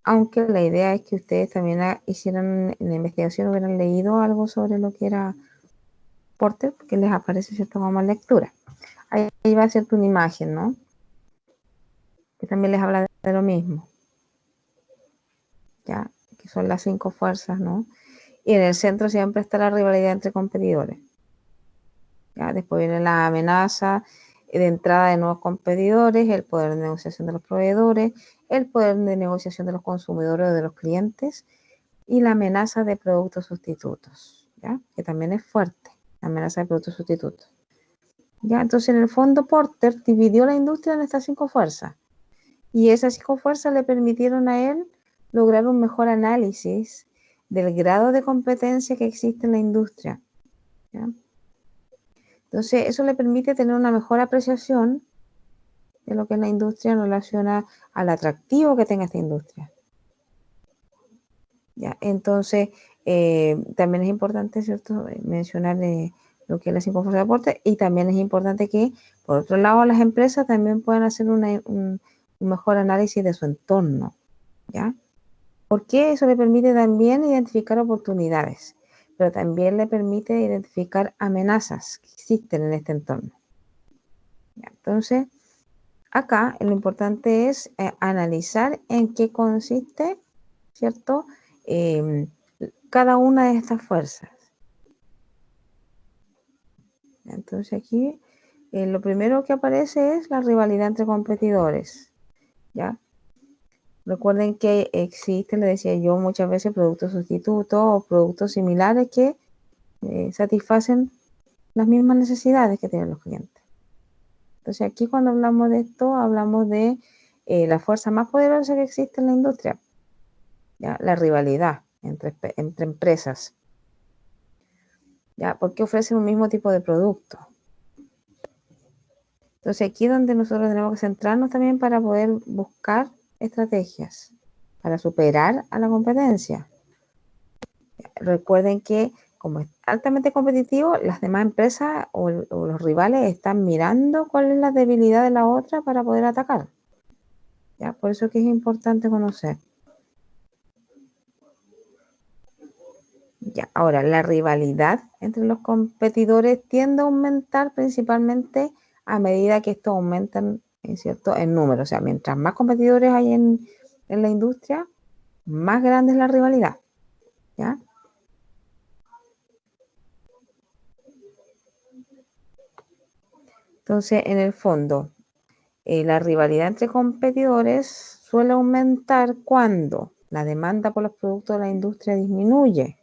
aunque la idea es que ustedes también hicieran en la investigación, hubieran leído algo sobre lo que era Porter, porque les aparece cierto como lectura. Ahí va a ser una imagen, ¿no? Que también les habla de lo mismo. ¿Ya? Que son las 5 fuerzas, ¿no? Y en el centro siempre está la rivalidad entre competidores. ¿Ya? Después viene la amenaza de entrada de nuevos competidores, el poder de negociación de los proveedores, el poder de negociación de los consumidores o de los clientes y la amenaza de productos sustitutos, ¿ya? Que también es fuerte, la amenaza de productos sustitutos. ¿Ya? Entonces, en el fondo, Porter dividió la industria en estas 5 fuerzas y esas 5 fuerzas le permitieron a él lograr un mejor análisis del grado de competencia que existe en la industria. ¿Ya? Entonces, eso le permite tener una mejor apreciación de lo que es la industria en relación al atractivo que tenga esta industria. ¿Ya? Entonces, también es importante, ¿cierto?, mencionar lo que es las 5 fuerzas de aporte, y también es importante que, por otro lado, las empresas también puedan hacer un mejor análisis de su entorno. ¿Ya? Porque eso le permite también identificar oportunidades, pero también le permite identificar amenazas que existen en este entorno. ¿Ya? Entonces, acá lo importante es analizar en qué consiste, ¿cierto?, cada una de estas fuerzas. Entonces aquí lo primero que aparece es la rivalidad entre competidores. ¿Ya? Recuerden que existen, le decía yo muchas veces, productos sustitutos o productos similares que satisfacen las mismas necesidades que tienen los clientes. Entonces aquí cuando hablamos de esto, hablamos de la fuerza más poderosa que existe en la industria, ¿ya? La rivalidad entre empresas, ¿ya? Porque ofrecen un mismo tipo de producto. Entonces aquí es donde nosotros tenemos que centrarnos también para poder buscar estrategias para superar a la competencia. Recuerden que como es altamente competitivo, las demás empresas o los rivales están mirando cuál es la debilidad de la otra para poder atacar. ¿Ya? Por eso que es importante conocer. Ya, ahora, la rivalidad entre los competidores tiende a aumentar principalmente a medida que estos aumentan, ¿cierto?, en número. O sea, mientras más competidores hay en la industria, más grande es la rivalidad. ¿Ya? Entonces, en el fondo, la rivalidad entre competidores suele aumentar cuando la demanda por los productos de la industria disminuye,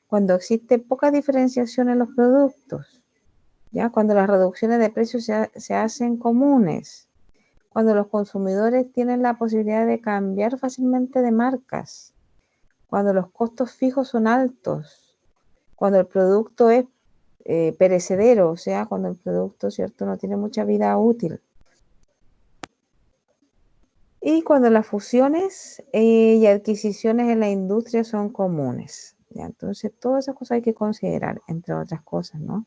cuando existe poca diferenciación en los productos, ¿ya? Cuando las reducciones de precios se hacen comunes, cuando los consumidores tienen la posibilidad de cambiar fácilmente de marcas, cuando los costos fijos son altos, cuando el producto es perecedero, o sea, cuando el producto, ¿cierto?, no tiene mucha vida útil. Y cuando las fusiones y adquisiciones en la industria son comunes. ¿Ya? Entonces, todas esas cosas hay que considerar, entre otras cosas, ¿no?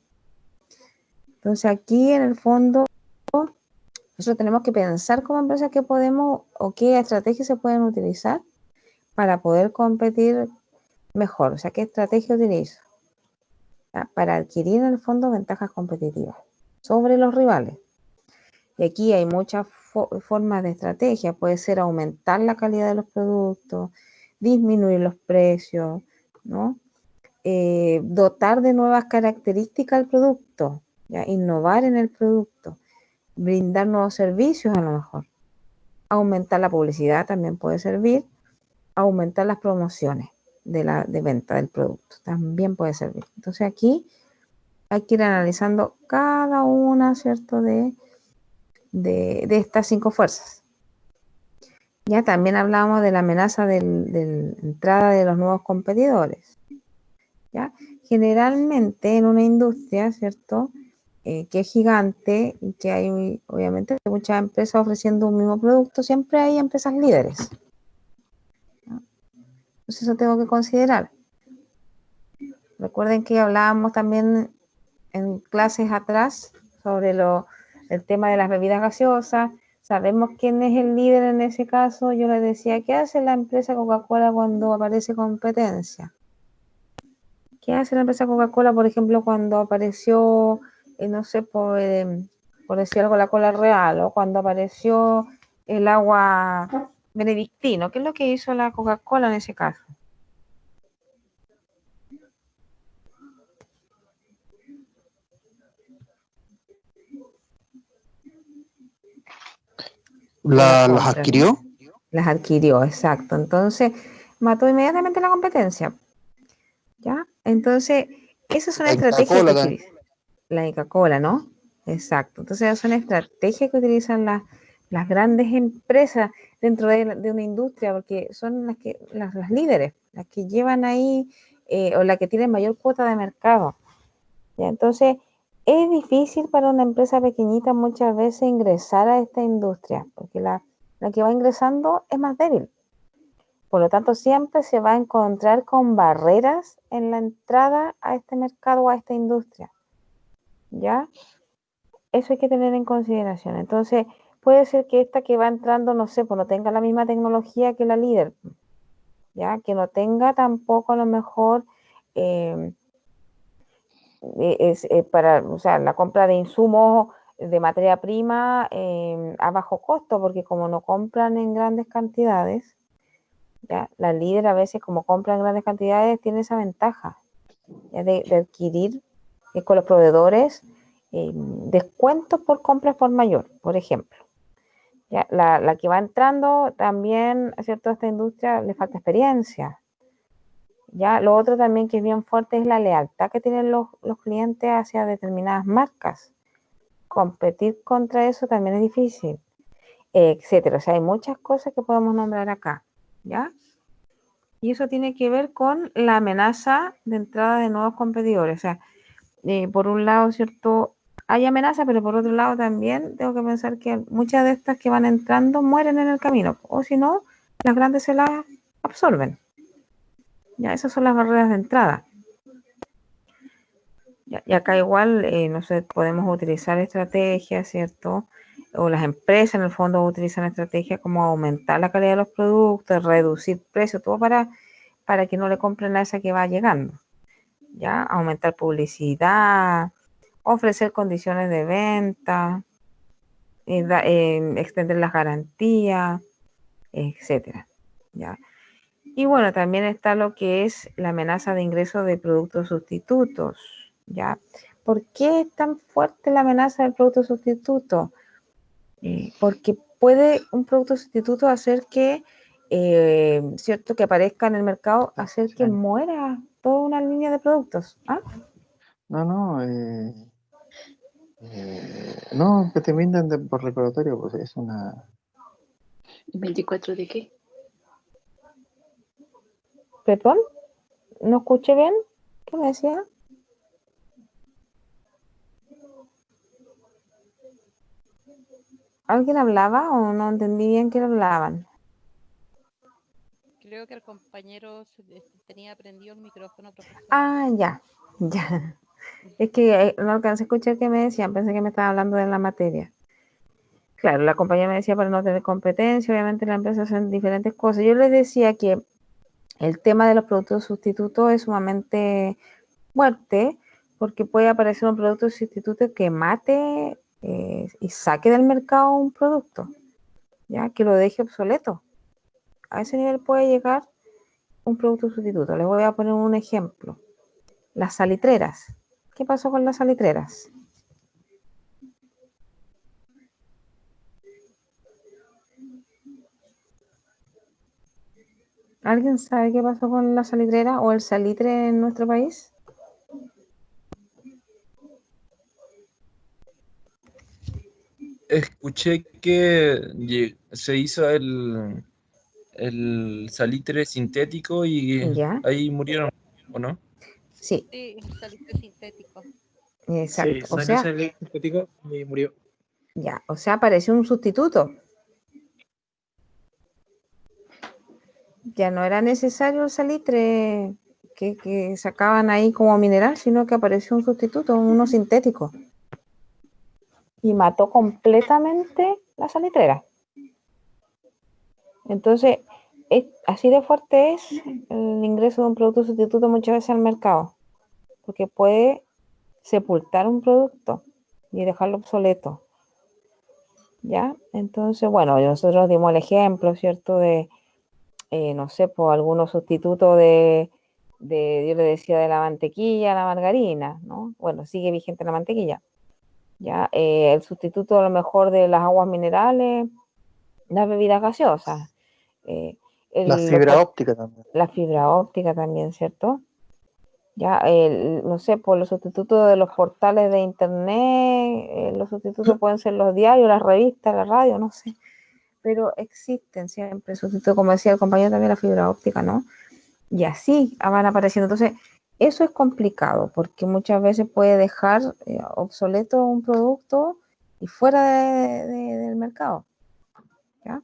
Entonces, aquí en el fondo, nosotros tenemos que pensar como empresa qué podemos o qué estrategias se pueden utilizar para poder competir mejor. O sea, qué estrategia utilizo, ¿ya? Para adquirir en el fondo ventajas competitivas sobre los rivales. Y aquí hay muchas formas de estrategia. Puede ser aumentar la calidad de los productos, disminuir los precios, ¿no? Dotar de nuevas características al producto, ¿ya? Innovar en el producto, brindar nuevos servicios a lo mejor. Aumentar la publicidad también puede servir. Aumentar las promociones de venta del producto también puede servir. Entonces aquí hay que ir analizando cada una, ¿cierto?, de estas 5 fuerzas. Ya también hablábamos de la amenaza de entrada de los nuevos competidores. ¿Ya? Generalmente en una industria, ¿cierto?, que es gigante y que hay obviamente muchas empresas ofreciendo un mismo producto, siempre hay empresas líderes. ¿Ya? Entonces eso tengo que considerar. Recuerden que hablábamos también en clases atrás sobre el tema de las bebidas gaseosas. Sabemos quién es el líder en ese caso. Yo les decía, ¿qué hace la empresa Coca-Cola cuando aparece competencia? ¿Qué hace la empresa Coca-Cola, por ejemplo, cuando apareció, no sé, por decir algo, la Cola Real, o cuando apareció el agua benedictino? ¿Qué es lo que hizo la Coca-Cola en ese caso? ¿Las adquirió? Las adquirió, exacto. Entonces, mató inmediatamente la competencia. ¿Ya? Entonces, esas son estrategias que utilizan. La Coca-Cola, ¿no? Exacto. Entonces, son estrategias que utilizan las grandes empresas dentro de una industria, porque son las líderes, las que llevan ahí, o las que tienen mayor cuota de mercado. ¿Ya? Entonces, es difícil para una empresa pequeñita muchas veces ingresar a esta industria, porque la que va ingresando es más débil. Por lo tanto, siempre se va a encontrar con barreras en la entrada a este mercado o a esta industria. ¿Ya? Eso hay que tener en consideración. Entonces, puede ser que esta que va entrando, no sé, pues no tenga la misma tecnología que la líder, ¿ya? Que no tenga tampoco a lo mejor para, o sea, la compra de insumos de materia prima a bajo costo, porque como no compran en grandes cantidades, ¿ya? La líder a veces, como compra en grandes cantidades, tiene esa ventaja, ¿ya? De adquirir con los proveedores descuentos por compras por mayor, por ejemplo. ¿Ya? La que va entrando también, ¿cierto?, a esta industria le falta experiencia. ¿Ya? Lo otro también que es bien fuerte es la lealtad que tienen los clientes hacia determinadas marcas. Competir contra eso también es difícil, etcétera. O sea, hay muchas cosas que podemos nombrar acá, ¿ya? Y eso tiene que ver con la amenaza de entrada de nuevos competidores. O sea, por un lado, ¿cierto?, hay amenaza, pero por otro lado también tengo que pensar que muchas de estas que van entrando mueren en el camino, o si no, las grandes se las absorben. Ya, esas son las barreras de entrada. Y acá igual, no sé, podemos utilizar estrategias, ¿cierto? O las empresas en el fondo utilizan estrategias como aumentar la calidad de los productos, reducir precios, todo para que no le compren a esa que va llegando. ¿Ya? Aumentar publicidad, ofrecer condiciones de venta, extender las garantías, etcétera. ¿Ya? Y bueno, también está lo que es la amenaza de ingreso de productos sustitutos. ¿Ya? ¿Por qué es tan fuerte la amenaza del producto sustituto? Porque puede un producto sustituto hacer que, cierto, que aparezca en el mercado, hacer que muera toda una línea de productos. ¿Ah? No, No, que te brindan por recordatorio, pues es una... ¿24 de qué? ¿Perdón? ¿No escuché bien? ¿Qué me decía? ¿Alguien hablaba o no entendí bien que hablaban? Creo que el compañero tenía prendido el micrófono, profesor. Ah, ya, ya. Es que no alcancé a escuchar qué me decían, pensé que me estaba hablando de la materia. Claro, la compañía me decía para no tener competencia, obviamente la empresa hacen diferentes cosas. Yo les decía que el tema de los productos sustitutos es sumamente fuerte porque puede aparecer un producto sustituto que mate y saque del mercado un producto, ya que lo deje obsoleto. A ese nivel puede llegar un producto sustituto. Les voy a poner un ejemplo. Las salitreras. ¿Qué pasó con las salitreras? ¿Alguien sabe qué pasó con la salitrera o el salitre en nuestro país? Escuché que se hizo el salitre sintético y Ya, ahí murieron, ¿o no? sí, Sí, el salitre sintético. Sí, exacto. O salió sea, ese sintético y murió. ya, o sea, apareció un sustituto. Ya no era necesario el salitre que sacaban ahí como mineral, sino que apareció un sustituto, uno sintético. Y mató completamente la salitrera. Entonces, así de fuerte es el ingreso de un producto sustituto muchas veces al mercado, porque puede sepultar un producto y dejarlo obsoleto. ¿Ya? Entonces, bueno, nosotros dimos el ejemplo, ¿cierto? De, no sé, por algunos sustitutos yo le decía de la mantequilla a la margarina, ¿no? Bueno, sigue vigente la mantequilla. ¿Ya? El sustituto a lo mejor de las aguas minerales, las bebidas gaseosas. Eh, La fibra óptica también. la fibra óptica también, ¿cierto? Ya, no sé, por los sustitutos de los portales de internet, los sustitutos pueden ser los diarios, las revistas, la radio, no sé, pero existen siempre sustitutos, como decía el compañero también, la fibra óptica, ¿no? Y así van apareciendo. Entonces, eso es complicado porque muchas veces puede dejar obsoleto un producto y fuera del mercado, ¿ya?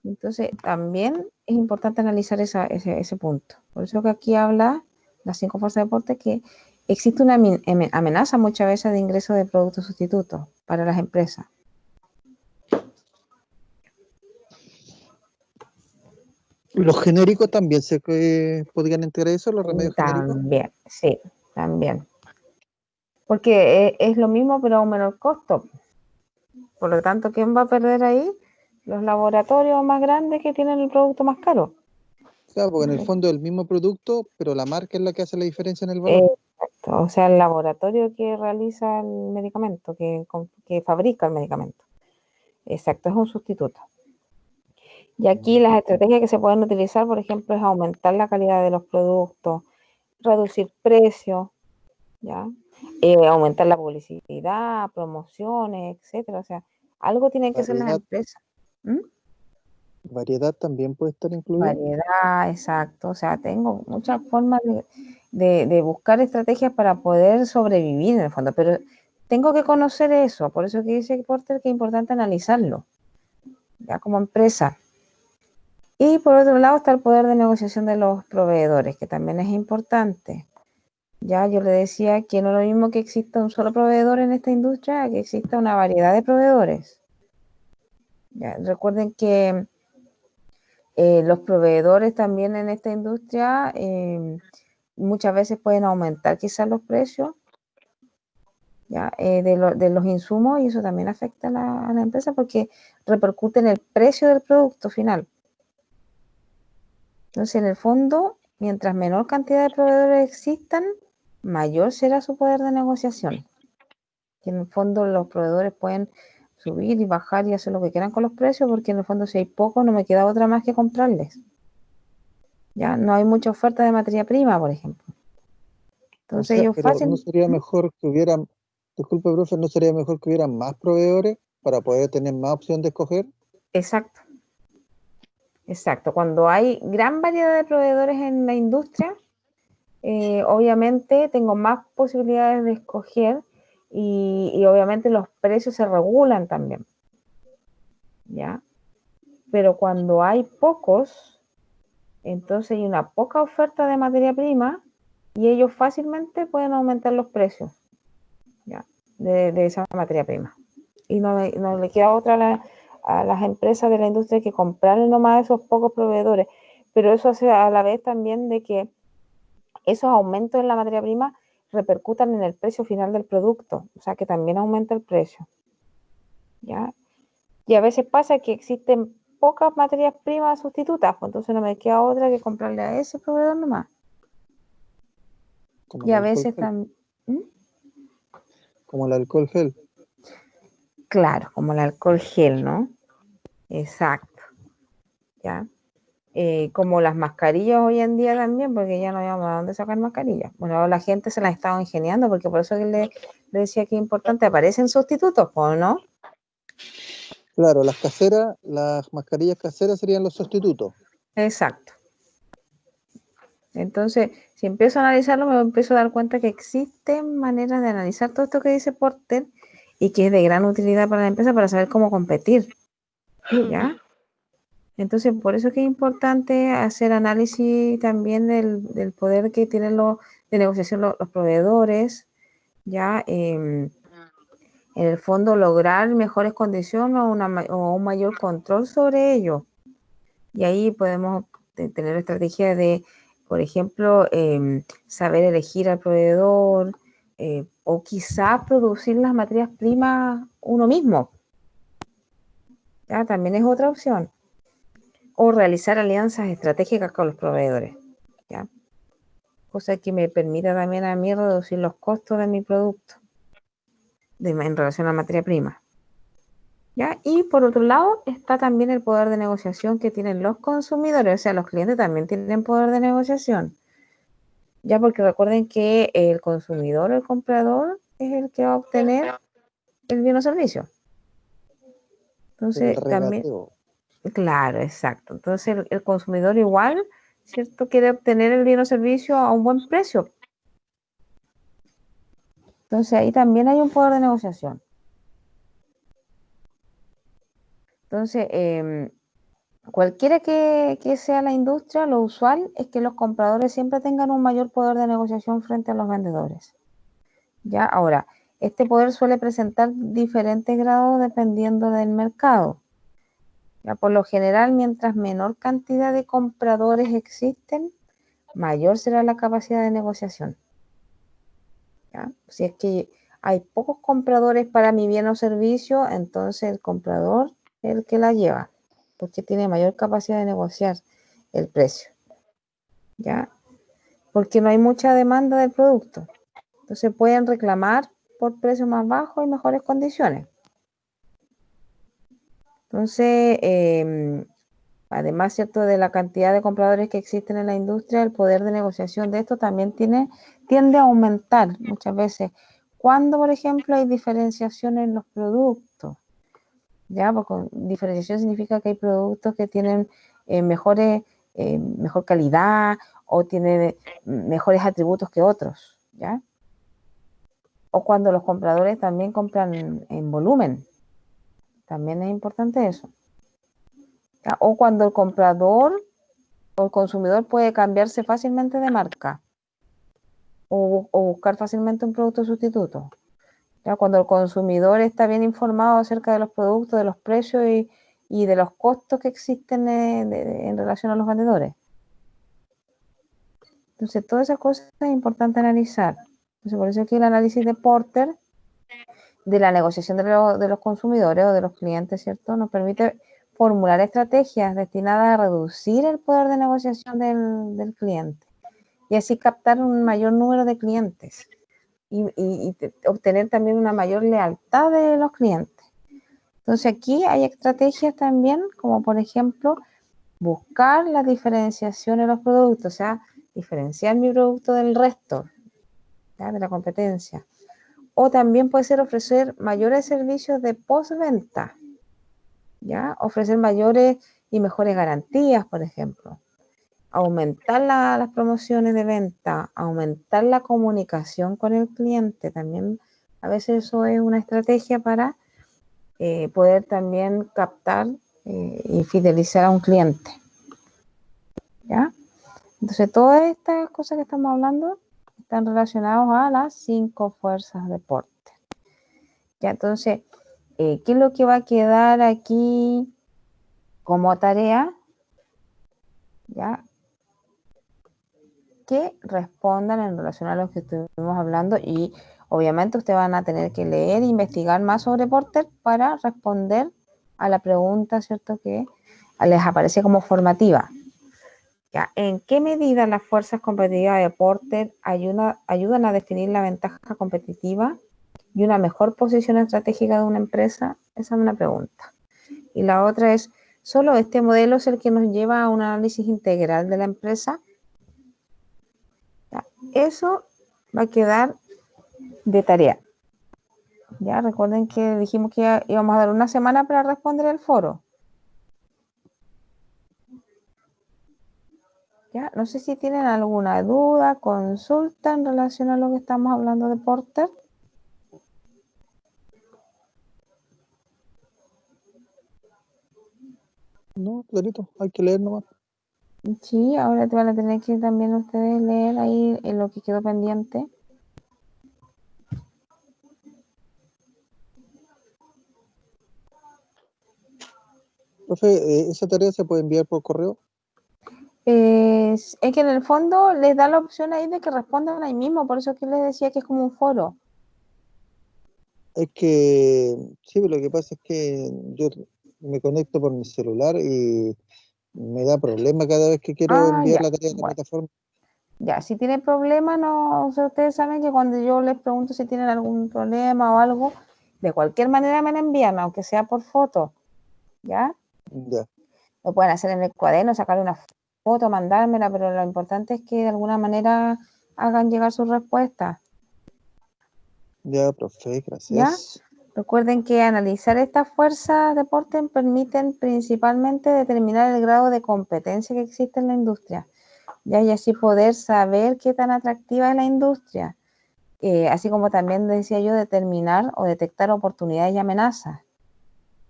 Entonces, también es importante analizar ese punto. Por eso que aquí habla las 5 fuerzas de deporte que existe una amenaza muchas veces de ingreso de productos sustitutos para las empresas. ¿Y los genéricos también se podrían integrar eso, los remedios genéricos? También, sí, también. Porque es lo mismo, pero a un menor costo. Por lo tanto, ¿quién va a perder ahí? Los laboratorios más grandes que tienen el producto más caro. Claro, porque en el fondo es el mismo producto, pero la marca es la que hace la diferencia en el valor. Exacto, o sea, el laboratorio que realiza el medicamento, que fabrica el medicamento. Exacto, es un sustituto. Y aquí las estrategias que se pueden utilizar, por ejemplo, es aumentar la calidad de los productos, reducir precios, ¿ya? Aumentar la publicidad, promociones, etcétera. O sea, algo tienen que hacer las Variedad, empresas. ¿Mm? variedad también puede estar incluida. Variedad, exacto. O sea, tengo muchas formas de buscar estrategias para poder sobrevivir en el fondo, pero tengo que conocer eso. Por eso que dice Porter que es importante analizarlo, ya como empresa. Y por otro lado está el poder de negociación de los proveedores, que también es importante. Ya yo le decía que no es lo mismo que exista un solo proveedor en esta industria, que exista una variedad de proveedores. Ya, recuerden que los proveedores también en esta industria muchas veces pueden aumentar quizás los precios, ¿ya? De los insumos, y eso también afecta a la empresa porque repercute en el precio del producto final. Entonces, en el fondo, mientras menor cantidad de proveedores existan, mayor será su poder de negociación. Y en el fondo los proveedores pueden subir y bajar y hacer lo que quieran con los precios, porque en el fondo si hay poco no me queda otra más que comprarles. Ya no hay mucha oferta de materia prima, por ejemplo. O Entonces sea, ellos pero ¿no fácil. sería mejor que hubiera Disculpe, profe, ¿no sería mejor que hubieran más proveedores para poder tener más opción de escoger? Exacto. Exacto. Cuando hay gran variedad de proveedores en la industria, obviamente tengo más posibilidades de escoger y obviamente los precios se regulan también. ¿Ya? Pero cuando hay pocos, entonces hay una poca oferta de materia prima y ellos fácilmente pueden aumentar los precios, ¿ya? de esa materia prima. Y no le queda otra a las empresas de la industria que comprar nomás esos pocos proveedores. Pero eso hace a la vez también de que esos aumentos en la materia prima repercutan en el precio final del producto, o sea que también aumenta el precio, ¿ya? Y a veces pasa que existen pocas materias primas sustitutas, pues entonces no me queda otra que comprarle a ese proveedor nomás. Como Y el a alcohol veces gel. también, Como el alcohol gel. claro, como el alcohol gel, ¿no? Exacto, ¿ya? Como las mascarillas hoy en día también, porque ya no habíamos a dónde sacar mascarillas. Bueno, la gente se las ha estado ingeniando, porque por eso que le decía que es importante, aparecen sustitutos, ¿o no? Claro, las caseras, las mascarillas caseras serían los sustitutos. Exacto. Entonces, si empiezo a analizarlo, me empiezo a dar cuenta que existen maneras de analizar todo esto que dice Porter y que es de gran utilidad para la empresa para saber cómo competir, ¿ya? Entonces, por eso es que es importante hacer análisis también del poder que tienen de negociación los proveedores, ¿ya? En el fondo, lograr mejores condiciones o un mayor control sobre ello. Y ahí podemos tener estrategias de, por ejemplo, saber elegir al proveedor o quizás producir las materias primas uno mismo. ¿Ya? También es otra opción. O realizar alianzas estratégicas con los proveedores, ¿ya? Cosa que me permita también a mí reducir los costos de mi producto en relación a la materia prima. ¿Ya? Y por otro lado está también el poder de negociación que tienen los consumidores, o sea, los clientes también tienen poder de negociación. Ya, porque recuerden que el consumidor, el comprador, es el que va a obtener el bien o servicio. Entonces, El también, regateo. claro, exacto. Entonces, el consumidor igual, ¿cierto? Quiere obtener el bien o servicio a un buen precio. Entonces, ahí también hay un poder de negociación. Entonces, cualquiera que sea la industria, lo usual es que los compradores siempre tengan un mayor poder de negociación frente a los vendedores. Ya, ahora, este poder suele presentar diferentes grados dependiendo del mercado. Ya, por lo general, mientras menor cantidad de compradores existen, mayor será la capacidad de negociación. ¿Ya? Si es que hay pocos compradores para mi bien o servicio, entonces el comprador es el que la lleva, porque tiene mayor capacidad de negociar el precio. ¿Ya? Porque no hay mucha demanda del producto. Entonces pueden reclamar por precios más bajos y mejores condiciones. Entonces, además, ¿cierto?, de la cantidad de compradores que existen en la industria, el poder de negociación de esto también tiende a aumentar muchas veces. Cuando, por ejemplo, hay diferenciación en los productos, ¿ya? Porque diferenciación significa que hay productos que tienen mejor calidad o tienen mejores atributos que otros, ¿ya? O cuando los compradores también compran en volumen, también es importante eso. ¿Ya? O cuando el comprador o el consumidor puede cambiarse fácilmente de marca o buscar fácilmente un producto sustituto. ¿Ya? Cuando el consumidor está bien informado acerca de los productos, de los precios y de los costos que existen en relación a los vendedores. Entonces, todas esas cosas es importante analizar. Entonces, por eso aquí el análisis de Porter de la negociación de los consumidores o de los clientes, ¿cierto?, nos permite formular estrategias destinadas a reducir el poder de negociación del cliente y así captar un mayor número de clientes y obtener también una mayor lealtad de los clientes. Entonces aquí hay estrategias también, como por ejemplo, buscar la diferenciación en los productos, o sea, diferenciar mi producto del resto, ¿ya?, de la competencia. O también puede ser ofrecer mayores servicios de postventa, ¿ya? Ofrecer mayores y mejores garantías, por ejemplo. Aumentar las promociones de venta, aumentar la comunicación con el cliente. También a veces eso es una estrategia para poder también captar y fidelizar a un cliente, ¿ya? Entonces, todas estas cosas que estamos hablando están relacionadas a las 5 fuerzas de Porter. Ya, entonces, ¿qué es lo que va a quedar aquí como tarea? ¿Ya? Que respondan en relación a lo que estuvimos hablando y obviamente ustedes van a tener que leer e investigar más sobre Porter para responder a la pregunta, ¿cierto? Que les aparece como formativa. ¿Ya? ¿En qué medida las fuerzas competitivas de Porter ayudan a definir la ventaja competitiva y una mejor posición estratégica de una empresa? Esa es una pregunta. Y la otra es, ¿solo este modelo es el que nos lleva a un análisis integral de la empresa? ¿Ya? Eso va a quedar de tarea. Ya recuerden que dijimos que íbamos a dar una semana para responder el foro. Ya, no sé si tienen alguna duda, consulta en relación a lo que estamos hablando de Porter. No, clarito, hay que leer nomás. Sí, ahora te van a tener que también ustedes leer ahí en lo que quedó pendiente. Profe, ¿esa tarea se puede enviar por correo? Es que en el fondo les da la opción ahí de que respondan ahí mismo, por eso que les decía que es como un foro. Es que, sí, pero lo que pasa es que yo me conecto por mi celular y me da problema cada vez que quiero enviar Ya, la tarea a la bueno, plataforma. ya, si tienen problema, no, o sea, ustedes saben que cuando yo les pregunto si tienen algún problema o algo, de cualquier manera me la envían, aunque sea por foto, ¿ya? Ya, Lo pueden hacer en el cuaderno, sacarle una foto, mandármela, pero lo importante es que de alguna manera hagan llegar sus respuestas, ya, profe, ¿ya? gracias. Recuerden que analizar estas fuerzas de Porter permiten principalmente determinar el grado de competencia que existe en la industria, ¿ya? Y así poder saber qué tan atractiva es la industria, así como también decía yo, determinar o detectar oportunidades y amenazas.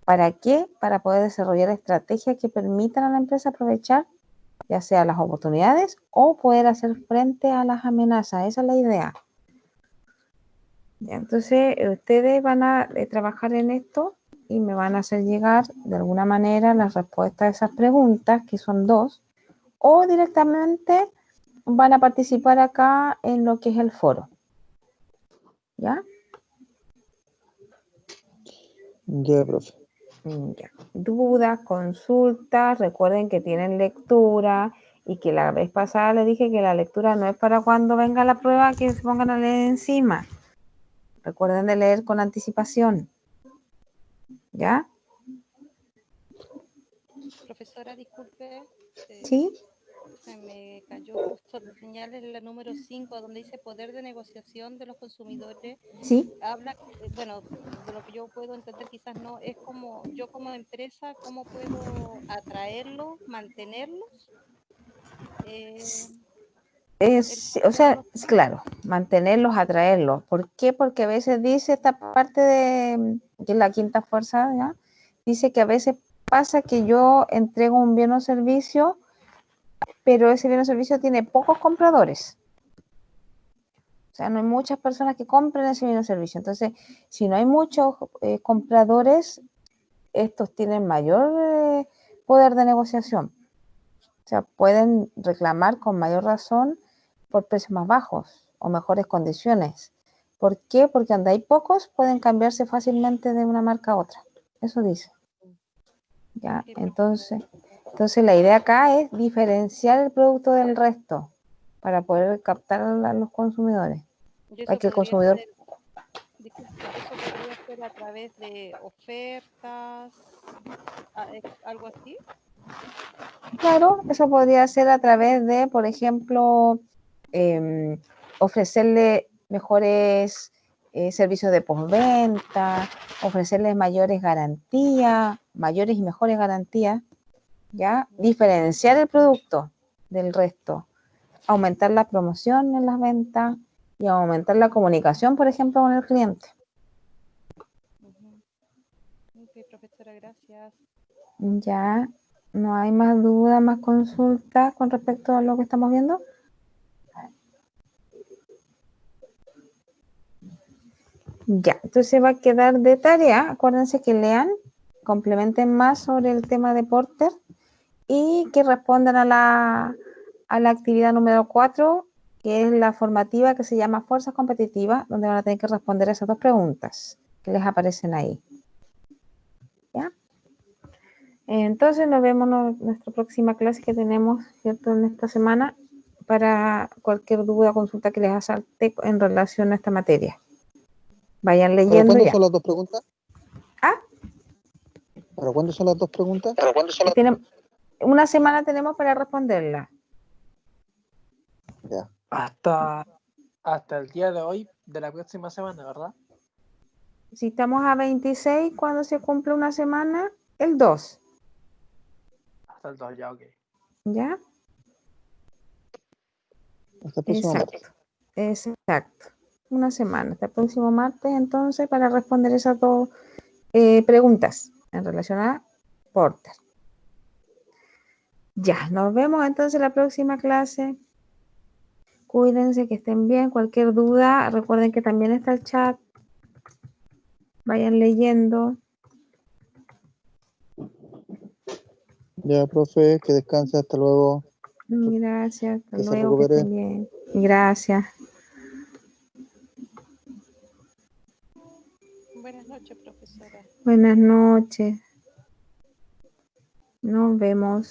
¿Para qué? Para poder desarrollar estrategias que permitan a la empresa aprovechar ya sea las oportunidades o poder hacer frente a las amenazas. Esa es la idea. Entonces, ustedes van a trabajar en esto y me van a hacer llegar de alguna manera las respuestas a esas preguntas, que son 2, o directamente van a participar acá en lo que es el foro. ¿Ya? Ya, profe. Ya. Dudas, consultas, recuerden que tienen lectura y que la vez pasada les dije que la lectura no es para cuando venga la prueba que se pongan a leer encima. Recuerden de leer con anticipación. ¿Ya? Profesora, disculpe, ¿Sí? se me cayó justo la señal en la número 5, donde dice poder de negociación de los consumidores. ¿Sí? Habla, bueno, de lo que yo puedo entender, quizás no, es como yo como empresa, ¿cómo puedo atraerlos, mantenerlos? O sea, es claro, mantenerlos, atraerlos. ¿Por qué? Porque a veces dice esta parte de, que es la quinta fuerza, ¿ya? Dice que a veces pasa que yo entrego un bien o servicio, pero ese bien o servicio tiene pocos compradores. O sea, no hay muchas personas que compren ese bien o servicio. Entonces, si no hay muchos compradores, estos tienen mayor poder de negociación. O sea, pueden reclamar con mayor razón por precios más bajos o mejores condiciones. ¿Por qué? Porque donde hay pocos pueden cambiarse fácilmente de una marca a otra. Eso dice. ¿Ya? Entonces la idea acá es diferenciar el producto del resto para poder captar a los consumidores. Para que el consumidor... Disculpe, ¿eso podría ser a través de ofertas, algo así? Claro, eso podría ser a través de, por ejemplo, ofrecerle mejores servicios de postventa, ofrecerles mayores garantías, mayores y mejores garantías, ¿ya? Diferenciar el producto del resto, aumentar la promoción en las ventas y aumentar la comunicación, por ejemplo, con el cliente. Ok, profesora, gracias. Ya, no hay más dudas, más consultas con respecto a lo que estamos viendo. Ya, entonces va a quedar de tarea, acuérdense que lean, complementen más sobre el tema de Porter y que respondan a la actividad número 4, que es la formativa que se llama Fuerzas Competitivas, donde van a tener que responder esas dos preguntas que les aparecen ahí. ¿Ya? Entonces nos vemos en nuestra próxima clase que tenemos, ¿cierto?, en esta semana, para cualquier duda o consulta que les asalte en relación a esta materia. Vayan ¿Para leyendo cuándo ya. son las dos preguntas? ¿Ah? ¿Para cuándo son las dos preguntas? Una semana tenemos para responderla. Ya. Hasta el día de hoy de la próxima semana, ¿verdad? Si estamos a 26, cuando se cumple una semana, el 2. Hasta el 2, ya, ok. ¿Ya? Hasta el próximo martes. Exacto. Una semana, hasta el próximo martes, entonces, para responder esas dos preguntas en relación a Porter. Ya, nos vemos entonces en la próxima clase. Cuídense, que estén bien. Cualquier duda, recuerden que también está el chat. Vayan leyendo. Ya, profe, que descanse, hasta luego. Gracias, hasta Que se luego, que recupere. estén bien. Gracias. Buenas noches, profesora. Buenas noches. Nos vemos.